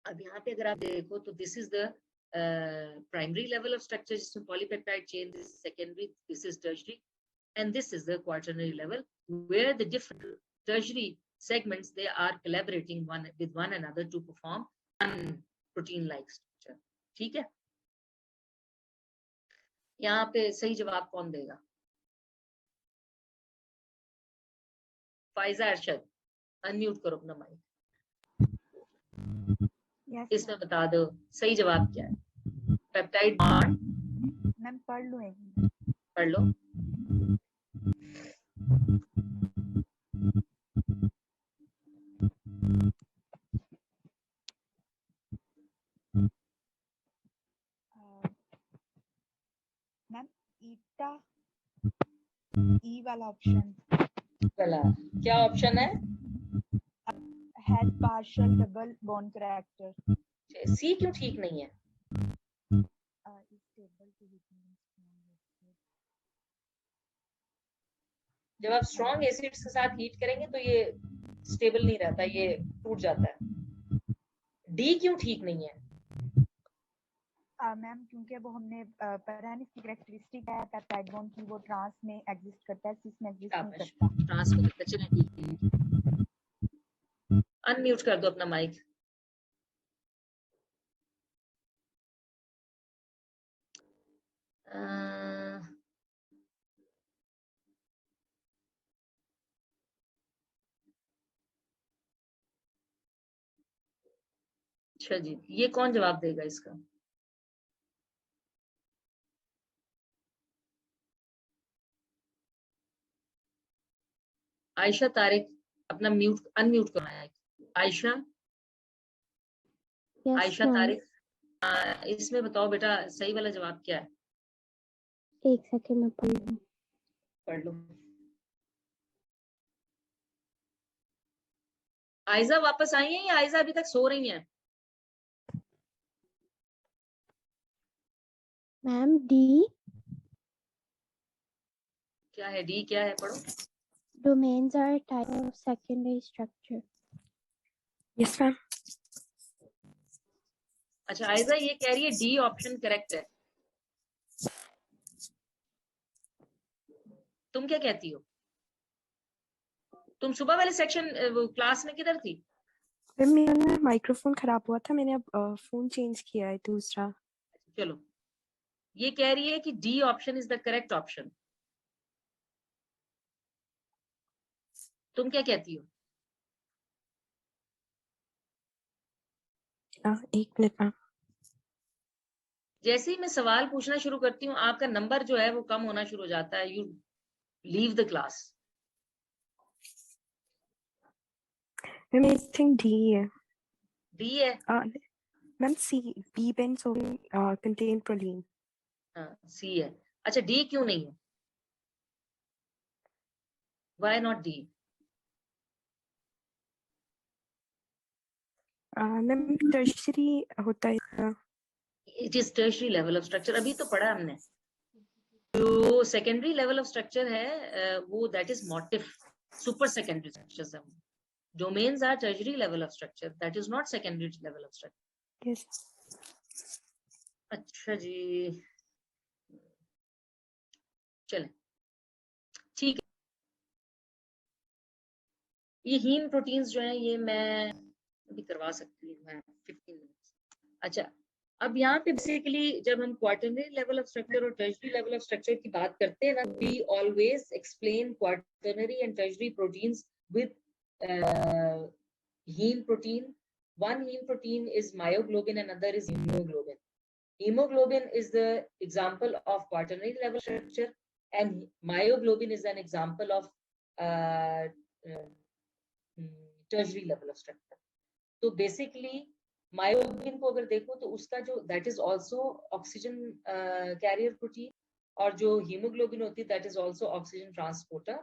अब यहाँ पे अगर आप देखो तो this is the primary level of structure जिसमें polypeptide chain, this is secondary, this is tertiary, and this is the quaternary level where the different tertiary segments they are collaborating with one another to perform one protein like structure। ठीक है, यहाँ पे सही जवाब कौन देगा? Pfizer Arshad, unmute करो अपना माइक। इसमें बता दो सही जवाब क्या है। पेप्टाइड बॉन्ड, मैम पढ़ लो एक मिनट। पढ़ लो। मैम ईटा ई वाला ऑप्शन वाला क्या ऑप्शन है? Has partial double bond character. C क्यों ठीक नहीं है? जब आप स्ट्रॉन्ग एसिड्स के साथ हीट करेंगे तो ये स्टेबल नहीं रहता, ये टूट जाता है। डी क्यों ठीक नहीं है? मैम क्योंकि वो हमने पढ़ा है, इसकी कैरेक्टरिस्टिक है पेप्टाइड बॉन्ड की, वो ट्रांस में एग्जिस्ट करता है, सिस में एग्जिस्ट नहीं करता। ट्रांस में करता, चलिए ठीक है। अनम्यूट कर दो अपना माइक। अच्छा जी, ये कौन जवाब देगा इसका? आयशा तारिक, अपना म्यूट अनम्यूट करना है। Ayesha, Yes, Ayesha ma'am. तारिक, इसमें बताओ बेटा सही वाला जवाब क्या है? एक सेकंड में पढ़ लूं। पढ़ लो। आयजा वापस आई है या आयजा अभी तक सो रही है? मैम D क्या है डी, क्या है पढ़ो। domains are a type of secondary structure. Yes, ma'am. अच्छा आयजा ये कह रही है डी ऑप्शन करेक्ट है, तुम क्या कहती हो? तुम सुबह वाले सेक्शन क्लास में किधर थी? मैम मेरा माइक्रोफोन खराब हुआ था, मैंने अब फोन चेंज किया है दूसरा। चलो, ये कह रही है कि D option is the correct option, तुम क्या कहती हो? एक मिनट मैम। जैसे ही मैं सवाल पूछना शुरू करती हूँ आपका नंबर जो है वो कम होना शुरू हो जाता है, you leave the class. Ma'am I think D है। डी है? मैम सी, बी बेंजोइन कंटेन प्रोलीन। हाँ सी है। अच्छा डी क्यों नहीं है? Why not D? Ma'am tertiary होता है। It is tertiary level of structure, अभी तो पढ़ा हमने। जो सेकेंडरी लेवल ऑफ स्ट्रक्चर है वो that is motif, super secondary structures है। Domains are tertiary level of structure, that is not secondary level of structure. Yes. अच्छा जी, चलें ठीक है। ये हीम प्रोटीन्स जो है ये मैं अभी करवा सकती हूँ, मैं 15 मिनट्स। अच्छा अब यहाँ पे बेसिकली जब हम क्वार्टरनरी लेवल ऑफ स्ट्रक्चर और टर्शियरी लेवल ऑफ स्ट्रक्चर की बात करते हैं ना, we always explain quaternary and tertiary proteins with heme protein. One heme protein is myoglobin and another is hemoglobin. Hemoglobin is the example of quaternary level structure and myoglobin is an example of tertiary level of structure. तो basically myoglobin को अगर देखो तो उसका जो that is also oxygen carrier protein, और जो hemoglobin होती है that is also oxygen transporter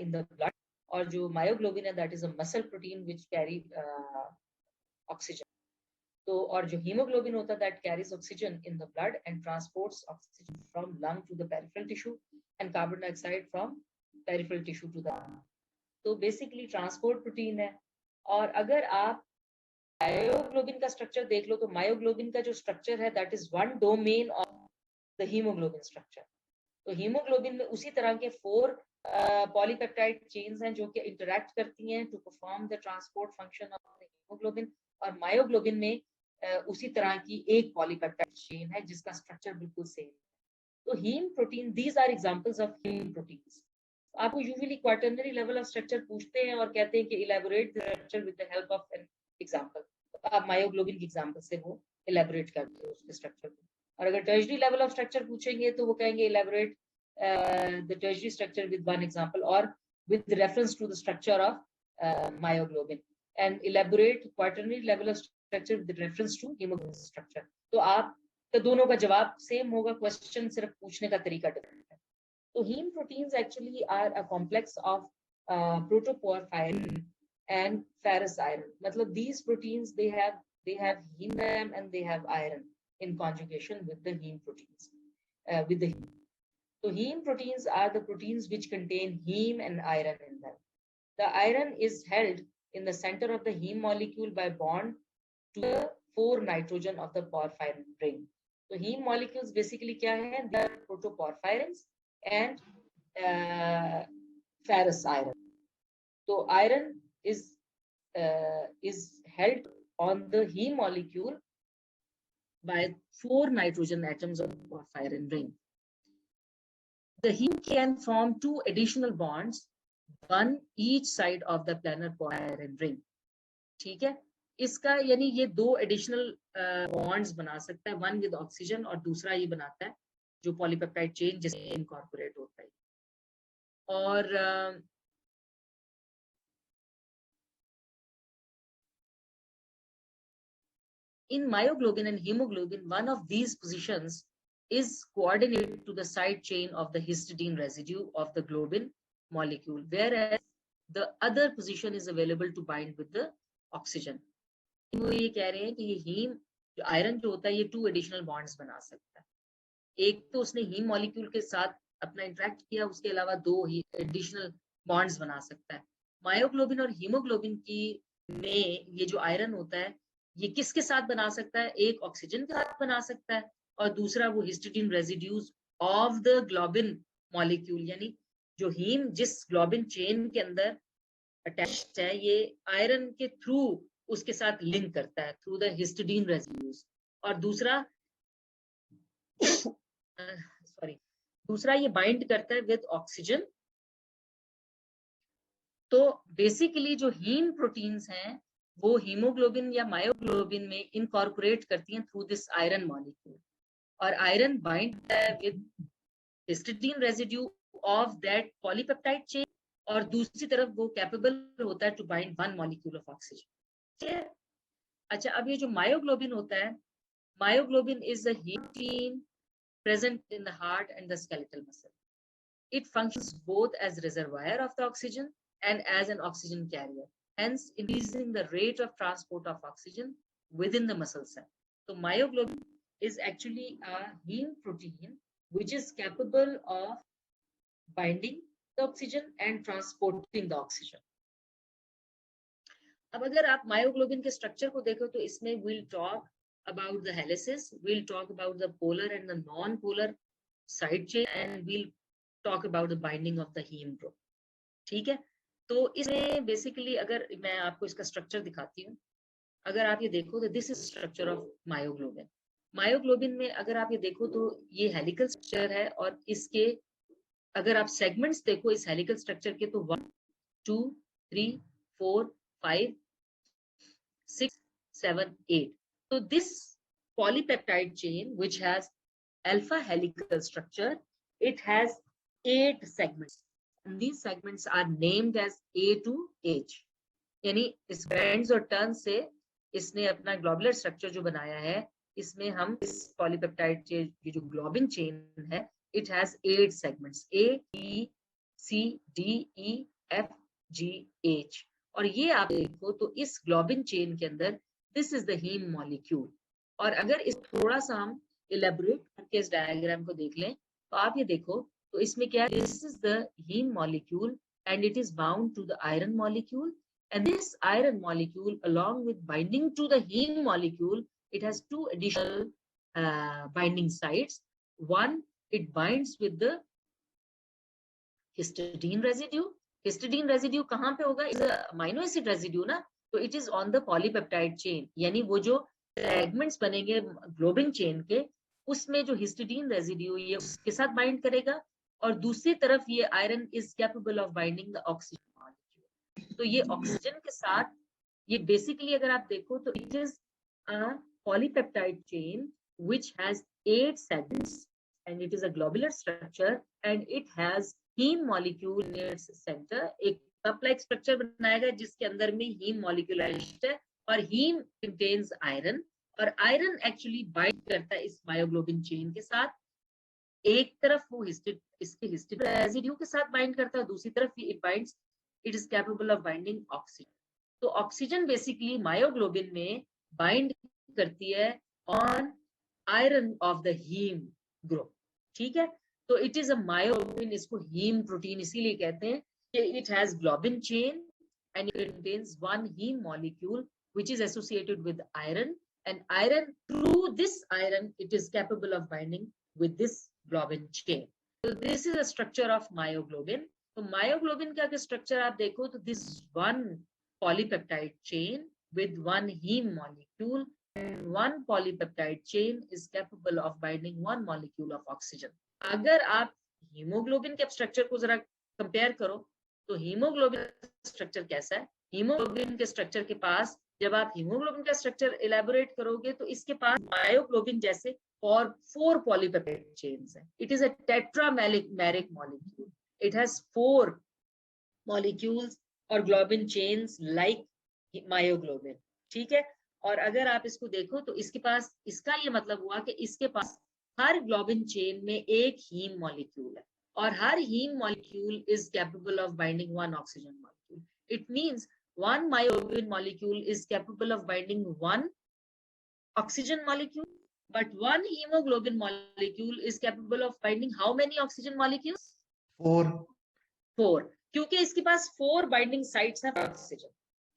in the blood, और जो myoglobin है that is a muscle protein which carry oxygen. तो और जो hemoglobin होता है that carries oxygen in the blood and transports oxygen from lung to the peripheral tissue and carbon dioxide from peripheral tissue to the lung. तो basically transport protein है। और अगर आप मायोग्लोबिन का स्ट्रक्चर देख लो तो मायोग्लोबिन का जो स्ट्रक्चर है that is one domain of the hemoglobin structure. तो हीमोग्लोबिन में उसी तरह के 4 पॉलीपेप्टाइड चेन्स हैं जो कि इंटरैक्ट करती हैं to perform the transport function of the haemoglobin, और मायोग्लोबिन में उसी तरह की एक पॉलीपेप्टाइड चेन है जिसका स्ट्रक्चर बिल्कुल सेम है। तो heme protein, these are examples of heme proteins. आपको usually quaternary level of structure पूछते हैं और कहते हैं कि elaborate the structure with the help of an example, तो आप मायोग्लोबिन के एग्जांपल से वो इलैबोरेट करते हो उसके स्ट्रक्चर को। और अगर टर्शियरी लेवल ऑफ स्ट्रक्चर पूछेंगे तो वो कहेंगे elaborate the tertiary structure with one example or with reference to the structure of myoglobin, and elaborate quaternary level of structure with reference to hemoglobin structure. तो आप तो दोनों का जवाब सेम होगा, क्वेश्चन सिर्फ पूछने का तरीका डिफरेंट है। तो heme proteins actually are a complex of protoporphyrin and ferrous iron. मतलब these proteins they have heme and they have iron in conjugation with the heme proteins with the heme. So heme proteins are the proteins which contain heme and iron in them. The iron is held in the center of the heme molecule by bond to the 4 nitrogen of the porphyrin ring. So heme molecules basically क्या हैं? They are protoporphyrins and ferrous iron. So iron is held on the heme molecule by 4 nitrogen atoms of the porphyrin ring. The heme can form 2 additional bonds, one each side of the planar porphyrin ring. ठीक है? इसका यानी ये दो additional bonds बना सकता है, one with oxygen और दूसरा ये बनाता है जो पॉलीपेप्टाइड चेन जिसमें इनकॉर्पोरेट होता है। और in myoglobin and hemoglobin, one of these positions is coordinated to the side chain of the histidine residue of the globin molecule, whereas the other position is available to bind with the oxygen. वो ये कह रहे हैं कि ये haem जो iron जो होता है ये 2 एडिशनल बॉन्ड्स बना सकता है। एक तो उसने हीम मॉलिक्यूल के साथ अपना इंटरेक्ट किया, उसके अलावा 2 ही एडिशनल बॉन्ड्स बना सकता है। मायोग्लोबिन और हीमोग्लोबिन की में ये जो आयरन होता है ये किसके साथ बना सकता है? एक ऑक्सीजन के साथ बना सकता है और दूसरा वो histidine residues of the globin molecule, यानी जो हीम जिस ग्लोबिन चेन के अंदर अटैच्ड है ये आयरन के थ्रू उसके साथ लिंक करता है थ्रू द हिस्टिडीन रेजिड्यूज, और दूसरा ये बाइंड करता है विद ऑक्सीजन। तो बेसिकली जो हीम प्रोटीन्स हैं वो हीमोग्लोबिन या मायोग्लोबिन में इनकॉर्पोरेट करती हैं थ्रू दिस आयरन मॉलिक्यूल, और iron bind with histidine residue of that polypeptide chain, और दूसरी तरफ वो कैपेबल होता है to bind one molecule of oxygen. अच्छा, अब ये जो मायोग्लोबिन होता है, myoglobin is a haem present in the heart and the skeletal muscle. It functions both as reservoir of the oxygen and as an oxygen carrier, hence increasing the rate of transport of oxygen within the muscle cell. So myoglobin is actually a heme protein which is capable of binding the oxygen and transporting the oxygen. अब अगर आप myoglobin के structure को देखो तो इसमें we'll talk about the helices, we'll talk about the polar and the non-polar side chain, and we'll talk about the binding of the heme group. ठीक है, तो इसमें बेसिकली अगर मैं आपको इसका स्ट्रक्चर दिखाती हूँ, अगर आप ये देखो तो this is structure of myoglobin. Myoglobin में अगर आप ये देखो तो ये हेलिकल स्ट्रक्चर है, और इसके अगर आप सेगमेंट्स देखो इस हेलिकल स्ट्रक्चर के तो 1 2 3 4 5 6 7 8। So this polypeptide chain, which has alpha helical structure, it has 8 segments, and these segments are named as A to H. यानी इस बैंड्स और टर्न्स से इसने अपना ग्लोबुलर स्ट्रक्चर जो बनाया है, इसमें हम इस पॉलीपेप्टाइड चेन की जो ग्लोबिन चेन है, it has 8 segments A, B, C, D, E, F, G, H। और ये आप देखो तो इस ग्लोबिन चेन के अंदर this is the haem molecule. और अगर इस थोड़ा सा हम इलेबोरेट करके इस डायग्राम को देख लें तो आप ये देखो तो इसमें क्या है, this is the haem molecule and it is bound to the iron molecule, and this iron molecule along with binding to the heme molecule, it has 2 additional binding sites. One, it binds with the histidine residue. Histidine residue कहाँ पे होगा? is a amino acid residue ना, तो it is on the polypeptide chain, यानी वो जो segments बनेंगे globin chain के उसमें जो हिस्टिडीन रेजिड्यू ये उसके साथ बाइंड करेगा, और दूसरी तरफ ये iron is capable of binding the oxygen molecule. तो ये ऑक्सीजन के साथ ये बेसिकली अगर आप देखो तो it is a polypeptide chain which has 8 segments and it is a globular structure and it has haem molecule in its centre. एक कप लाइक स्ट्रक्चर बनाया गया जिसके अंदर में हीम मॉलिक्यूल है, और हीम कंटेन्स आयरन, और आयरन एक्चुअली बाइंड करता है इस मायोग्लोबिन चेन के साथ। एक तरफ वो इसके हिस्टिडीन रेजिड्यू के साथ बाइंड करता है, दूसरी तरफ it binds, it is capable of binding oxygen. तो ऑक्सीजन बेसिकली मायोग्लोबिन में बाइंड करती है on iron of the haem group. ठीक है, तो इट इज अ मायोग्लोबिन, इसको हीम प्रोटीन इसीलिए कहते हैं। It has globin chain and it contains one heme molecule which is associated with iron, and iron, through this iron it is capable of binding with this globin chain. So this is a structure of myoglobin. So myoglobin का structure आप देखो तो this one polypeptide chain with one heme molecule, and one polypeptide chain is capable of binding one molecule of oxygen. अगर आप haemoglobin के structure को जरा compare करो तो हीमोग्लोबिन स्ट्रक्चर कैसा है? हीमोग्लोबिन के स्ट्रक्चर के पास जब आप हीमोग्लोबिन का स्ट्रक्चर इलेबोरेट करोगे तो इसके पास मायोग्लोबिन जैसे और 4 पॉलीपेप्टाइड चेन्स है. It is a tetrameric molecule. It has 4 molecules और ग्लोबिन चेन्स लाइक मायोग्लोबिन. ठीक है. और अगर आप इसको देखो तो इसके पास, इसका ये मतलब हुआ कि इसके पास हर ग्लोबिन चेन में एक हीम मॉलिक्यूल है और हर heme molecule is capable of binding one oxygen molecule. It means one myoglobin molecule is capable of binding one oxygen molecule, but one hemoglobin molecule is capable of binding how many oxygen molecules? 4. क्योंकि इसके पास 4 binding sites हैं oxygen.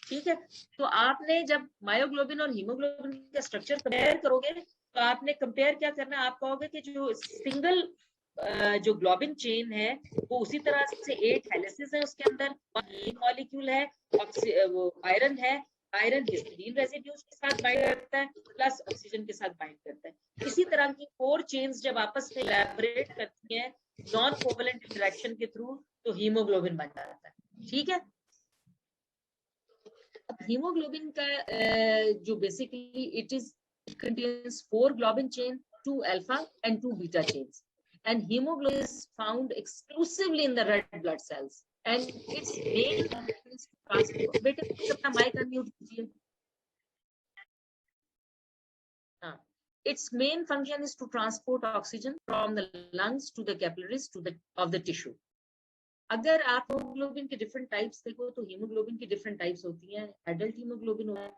ठीक है. तो आपने जब myoglobin और haemoglobin का स्ट्रक्चर कंपेयर करोगे तो आपने कंपेयर क्या करना है, आप कहोगे कि जो सिंगल जो ग्लोबिन चेन है वो उसी तरह से 8 हेलिसेस है, उसके अंदर मॉलिक्यूल है, वो आयरन है, आयरन हिस्टीडीन रेसिड्यूज के साथ बाइंड करता है प्लस ऑक्सीजन के साथ बाइंड करता है. इसी तरह की 4 चेन्स जब आपस में कोलैबोरेट करती हैं नॉन कोवलेंट इंटरेक्शन के थ्रू तो हीमोग्लोबिन बन जाता है. ठीक है. अब हीमोग्लोबिन का जो basically it contains 4 globin chain, 2 alpha and 2 beta chains. And hemoglobin is found exclusively in the red blood cells. And its main function is to transport. बेटे अपना mic unmute कीजिए. Its main function is to transport oxygen from the lungs to the capillaries of the tissue. अगर आप haemoglobin के different types देखो तो haemoglobin की different types होती हैं. एडल्ट हीमोग्लोबिन होता है,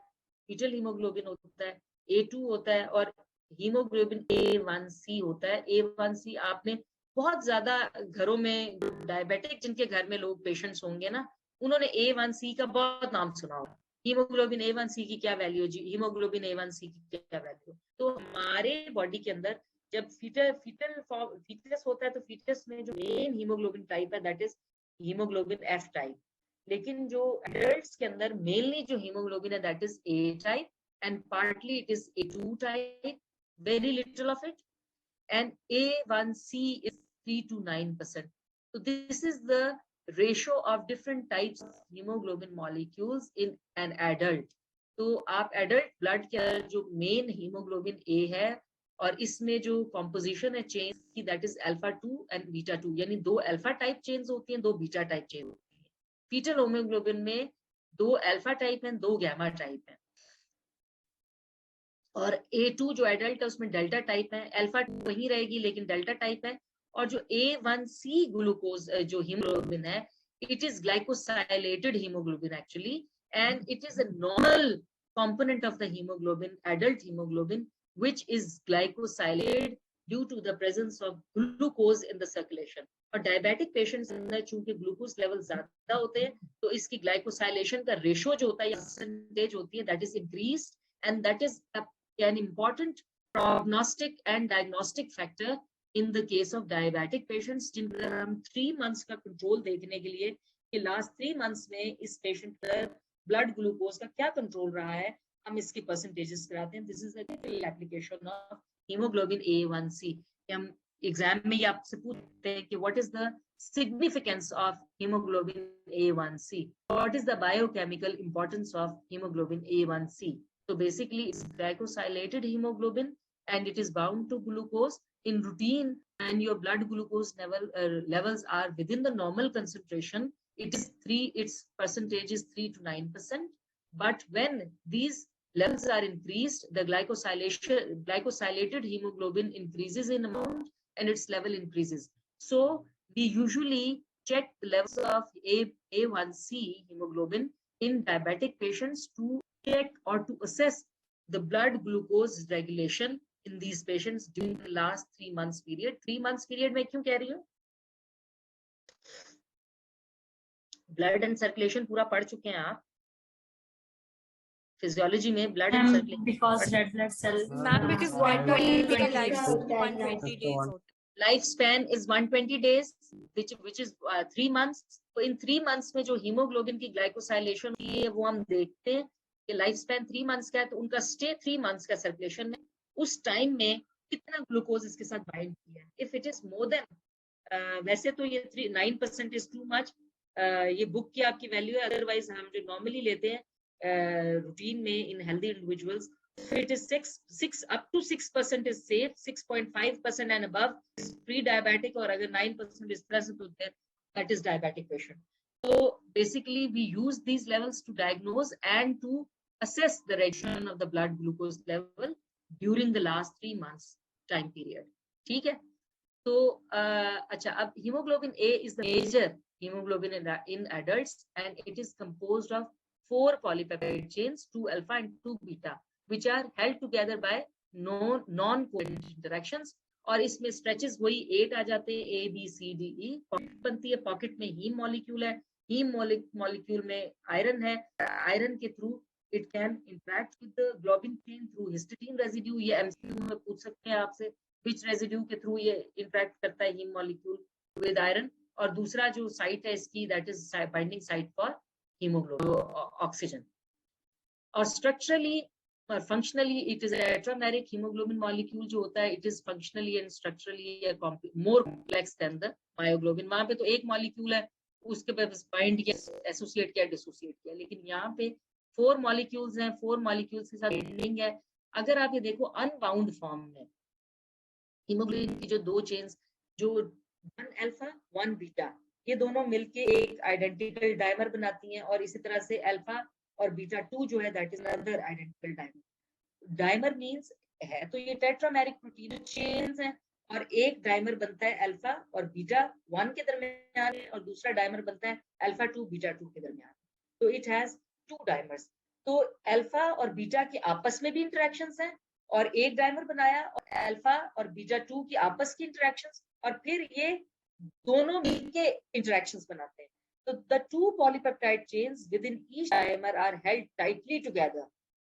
फीटल हीमोग्लोबिन होता है, A2 होता है और हीमोग्लोबिन A1C होता है. A1C आपने बहुत ज्यादा घरों में डायबिटिक जिनके घर में लोग पेशेंट्स होंगे ना, उन्होंने A1C का बहुत नाम सुना होगा. हीमोग्लोबिन A1C की क्या वैल्यू है जी, हीमोग्लोबिन A1C की क्या वैल्यू. तो हमारे बॉडी के अंदर जब फीटस होता है तो फीटस में जो मेन हीमोग्लोबिन टाइप है that is haemoglobin F type. लेकिन जो एडल्ट्स के अंदर मेनली जो हीमोग्लोबिन है that is A type and partly it is A2 type, very little of it, and A1C is 3 to 9%. So this is the ratio of different types of hemoglobin molecules in an adult. तो आप adult blood के अंदर जो main hemoglobin A है और इसमें जो composition है chains की that is alpha 2 and beta 2, यानी 2 alpha type chains होती हैं, 2 beta type chains होती हैं. Fetal hemoglobin में 2 alpha type हैं, 2 gamma type हैं. और A2 जो एडल्ट है उसमें डेल्टा टाइप है, अल्फा 2 वही रहेगी लेकिन डेल्टा टाइप है. और जो A1C ग्लूकोज जो हीमोग्लोबिन है it is glycosylated haemoglobin actually and it is a normal component of the haemoglobin, adult haemoglobin which is glycosylated due to the presence of glucose in the circulation. और diabetic patients में चूंकि glucose level ज्यादा होते हैं तो इसकी glycosylation का ratio जो होता है या परसेंटेज होती है that is increased and that is an important prognostic and diagnostic factor in the case of diabetic patients जिनका हम 3 months का कंट्रोल देखने के लिए कि लास्ट 3 months में इस पेशेंट का ब्लड ग्लूकोज का क्या कंट्रोल रहा है हम इसकी परसेंटेजेस कराते हैं. This is a application of haemoglobin A1C. हम एग्जाम में ये आपसे पूछते हैं कि what is the significance of hemoglobin A1C, what is the biochemical importance of hemoglobin A1C. So basically it's glycosylated hemoglobin and it is bound to glucose in routine and your blood glucose levels are within the normal concentration. Its percentage is 3 to 9%. But when these levels are increased, the glycosylated hemoglobin increases in amount and its level increases. So we usually check the levels of A1C hemoglobin in diabetic patients to check or to assess the blood glucose regulation in these patients during the last 3 months period. 3 months period में क्यों कह रही हूँ? Blood and circulation पूरा पढ़ चुके हैं आप फिजियोलॉजी में. Blood and circulation because red blood cell Ma'am, because 120 days. Life span is 120 days which is 3 months. तो इन 3 months में जो हीमोग्लोबिन की ग्लाइकोसाइलेशन होती है वो हम देखते हैं कि लाइफ स्पैन 3 months का है तो उनका स्टे 3 months का सर्कुलेशन में उस टाइम में कितना ग्लूकोज इसके साथ बाइंड किया है. If it is more than वैसे तो ये 9% इज टू मच, ये बुक की आपकी वैल्यू है, अदरवाइज हम जो नॉर्मली लेते हैं रूटीन में इन healthy individuals, it is 6 up to 6% is safe, 6.5% and above is pre-diabetic, और अगर 9% इस तरह से तो that is diabetic patient. So basically we use these levels to diagnose and to assess the regulation of the blood glucose level during the last 3 months time period. ठीक है, तो अच्छा, अब hemoglobin A is the major hemoglobin in adults and it is composed of 4 polypeptide chains, 2 alpha and 2 beta, which are held together by non-covalent interactions. और इसमें stretches वही 8 आ जाते हैं, A B C D E. Pocket बनती है, pocket में haem molecule है, haem molecule में आयरन है, आयरन के through it can interact with the globin chain through histidine residue. ये एमसीक्यू में पूछ सकते हैं आपसे, विच रेजिड्यू के थ्रू ये इंटरेक्ट करता है हीम मॉलिक्यूल विद आयरन. और दूसरा जो साइट है इसकी, that is binding site for hemoglobin oxygen. और स्ट्रक्चरली और functionally it is tetrameric hemoglobin molecule जो होता है, it is functionally and structurally more complex than the myoglobin. वहां पे तो एक मॉलिक्यूल है, उसके पे बाइंड किया, एसोसिएट किया, डिसोसिएट किया, लेकिन यहाँ पे 4 मॉलिक्यूल्स हैं, 4 मॉलिक्यूल्स के साथ बाइंडिंग है. अगर आप ये देखो अनबाउंड फॉर्म में हीमोग्लोबिन की जो 2 चेन्स, जो 1 अल्फा 1 बीटा, ये दोनों मिलके एक आइडेंटिकल डाइमर बनाती हैं. और इसी तरह से अल्फा और बीटा 2 जो है, that is another identical dimer. Dimer means है तो ये टेट्रामेरिक प्रोटीन चेन्स हैं, और एक डाइमर बनता है अल्फा और बीटा 1 के दरमियान और दूसरा डाइमर बनता है अल्फा 2 बीटा 2 के दरमियान. तो इट हैज 2 डाइमर्स. तो अल्फा और बीटा के आपस में भी इंटरेक्शंस हैं, और एक डाइमर बनाया, और अल्फा और बीटा 2 की आपस की इंटरेक्शंस, और फिर ये दोनों मिलके इंटरेक्शंस बनाते हैं. So the 2 polypeptide chains within each dimer are held tightly together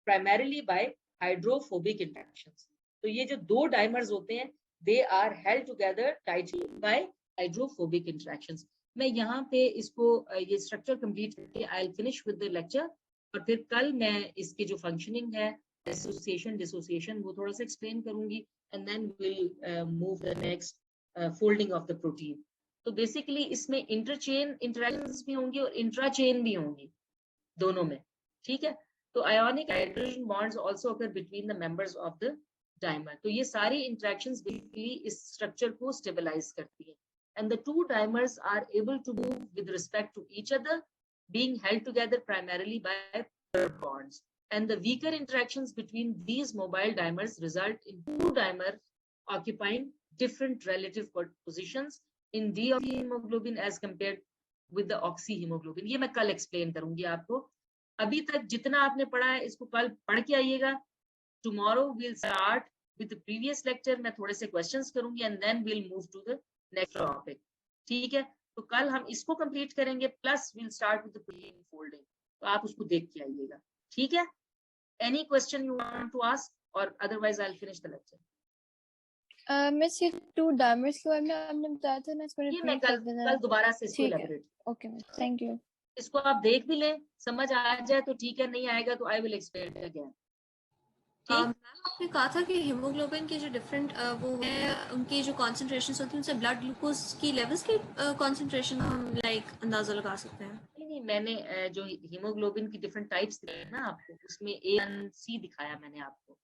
primarily by hydrophobic interactions. तो ये जो 2 डाइमर्स होते हैं, they are held together tightly by hydrophobic interactions. मैं यहाँ पे इसको ये स्ट्रक्चर कंप्लीट करके I'll finish with the lecture, और फिर कल मैं इसके जो फंक्शनिंग है, एसोसिएशन डिसोसिएशन, वो थोड़ा सा एक्सप्लेन करूंगी, and then we'll move the next folding of the protein. तो बेसिकली इसमें इंटरचेन इंटरेक्शंस भी होंगी और इंट्राचेन भी होंगी दोनों में. ठीक है, तो ionic hydrogen bonds also occur between the members of the dimer. तो ये सारी इंटरेक्शंस बेसिकली इस स्ट्रक्चर को स्टेबलाइज करती है. And the 2 dimers are able to move with respect to each other, being held together primarily by bonds. And the weaker interactions between these mobile dimers result in 2 dimer occupying different relative positions in deoxyhemoglobin as compared with the oxyhemoglobin. ये मैं कल explain करूंगी आपको. अभी तक जितना आपने पढ़ा है इसको कल पढ़ के आइएगा. Tomorrow we'll start with the previous lecture. मैं थोड़े से questions करूंगी and then we'll move to the next topic. ठीक है, तो कल हम इसको कंप्लीट करेंगे, plus we'll start with the protein folding. तो आप उसको देख के आइएगा. ठीक है, any question you want to ask, or otherwise I'll finish the lecture. मैं सिर्फ 2 डाइमर्स के बारे में आपने बताया था ना, इसको ये मैं रिपीट कर देना. कल दोबारा से इसको ठीक है. elaborate. Okay, thank you. इसको आप देख भी लें, समझ आ जाए तो ठीक है, नहीं आएगा तो I will explain again. Ma'am आपने कहा था कि हीमोग्लोबिन के जो डिफरेंट वो है, उनकी जो कॉन्सेंट्रेशंस होती हैं, उनसे ब्लड ग्लूकोज की लेवल्स की कॉन्सेंट्रेशन हम लाइक अंदाजा लगा सकते हैं. नहीं, मैंने जो हीमोग्लोबिन की डिफरेंट टाइप्स दिखाई ना आपको, उसमें A1C दिखाया मैंने आपको.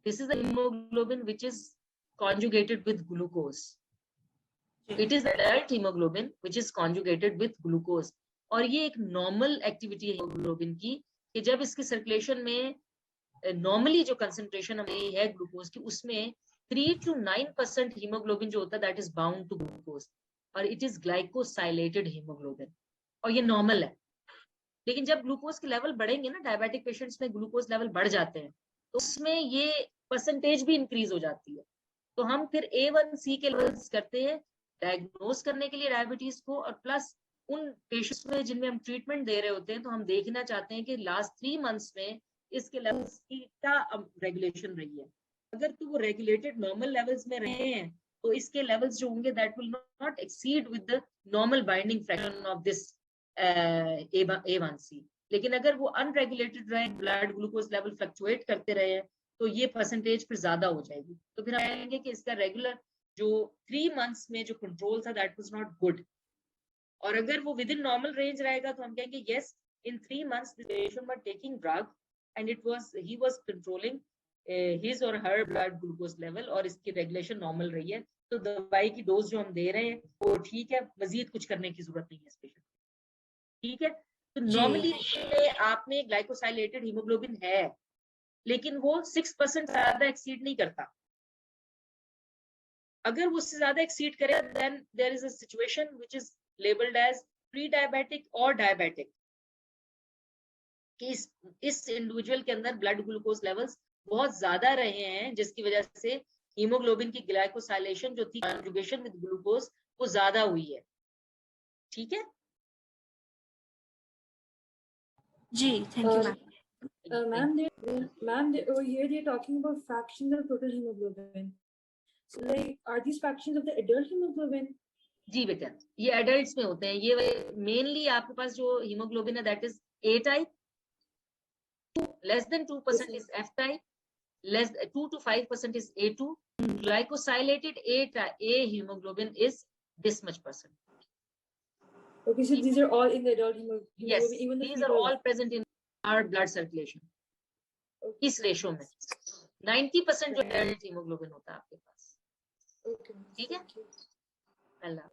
This is the haemoglobin which is conjugated with glucose. It is adult hemoglobin which is conjugated with glucose. और ये एक नॉर्मल एक्टिविटी है हीमोग्लोबिन की, कि जब इसकी सर्कुलेशन में नॉर्मली जो कंसंट्रेशन हमें है ग्लूकोज की, उसमें 3 to 9% हीमोग्लोबिन जो होता है that is bound to glucose, और इट इज ग्लाइकोसाइलेटेड हीमोग्लोबिन, और ये नॉर्मल है. लेकिन जब ग्लूकोज के लेवल बढ़ेंगे ना, डायबिटिक पेशेंट्स में ग्लूकोज लेवल बढ़ जाते हैं, तो उसमें ये परसेंटेज भी इंक्रीज हो जाती है. तो हम फिर A1C के लेवल्स करते हैं डायग्नोज करने के लिए डायबिटीज को, और प्लस उन पेशेंट्स में जिनमें हम ट्रीटमेंट दे रहे होते हैं, तो हम देखना चाहते हैं कि लास्ट 3 मंथ्स में इसके लेवल्स की क्या रेगुलेशन रही है. अगर तो वो रेगुलेटेड नॉर्मल लेवल्स में रहे हैं, तो इसके लेवल्स जो होंगे that will not exceed with the normal binding fraction of this A1C. लेकिन अगर वो अनरेगुलेटेड रहे, ब्लड ग्लूकोज लेवल फ्लक्चुएट करते रहे हैं, तो ये परसेंटेज फिर ज्यादा हो जाएगी. तो फिर हम कहेंगे कि इसका रेगुलर जो 3 मंथ्स में जो कंट्रोल था दैट वाज नॉट गुड. और अगर वो विद इन नॉर्मल रेंज रहेगा तो हम कहेंगे yes in 3 months this patient was taking drug and he was controlling his or her blood glucose level और इसकी रेगुलेशन नॉर्मल रही है, तो दवाई की डोज जो हम दे रहे हैं वो ठीक है, मजीद कुछ करने की जरूरत नहीं है इस पेशेंट, ठीक है। तो नॉर्मली आप में ग्लाइकोसाइलेटेड हीमोग्लोबिन है लेकिन वो 6% ज्यादा एक्सीड नहीं करता। अगर वो उससे ज्यादा एक्सीड करे then there is a situation which is labelled as pre diabetic और डायबिटिक, कि इस इंडिविजुअल के अंदर ब्लड ग्लूकोज लेवल्स बहुत ज्यादा रहे हैं जिसकी वजह से हीमोग्लोबिन की ग्लाइकोसाइलेशन जो थी कॉन्जुगेशन विद ग्लूकोज वो ज्यादा हुई है, ठीक है जी। Thank you ma'am. Ma'am, over here they're talking about fractions of total hemoglobin. So, like, are these fractions of the adult hemoglobin? जी बेटा, ये एडल्ट्स में होते हैं। ये मेनली आपके पास जो हीमोग्लोबिन है that is a type, less than 2% is F type, 2 to 5% is A2. Glycosylated A hemoglobin is this much percent. Okay, so these are all in the adult hemoglobin. Yes, even the these are all present in our blood circulation. इस ratio में 90% जो adult haemoglobin होता है आपके पास, ठीक है। अल्लाह।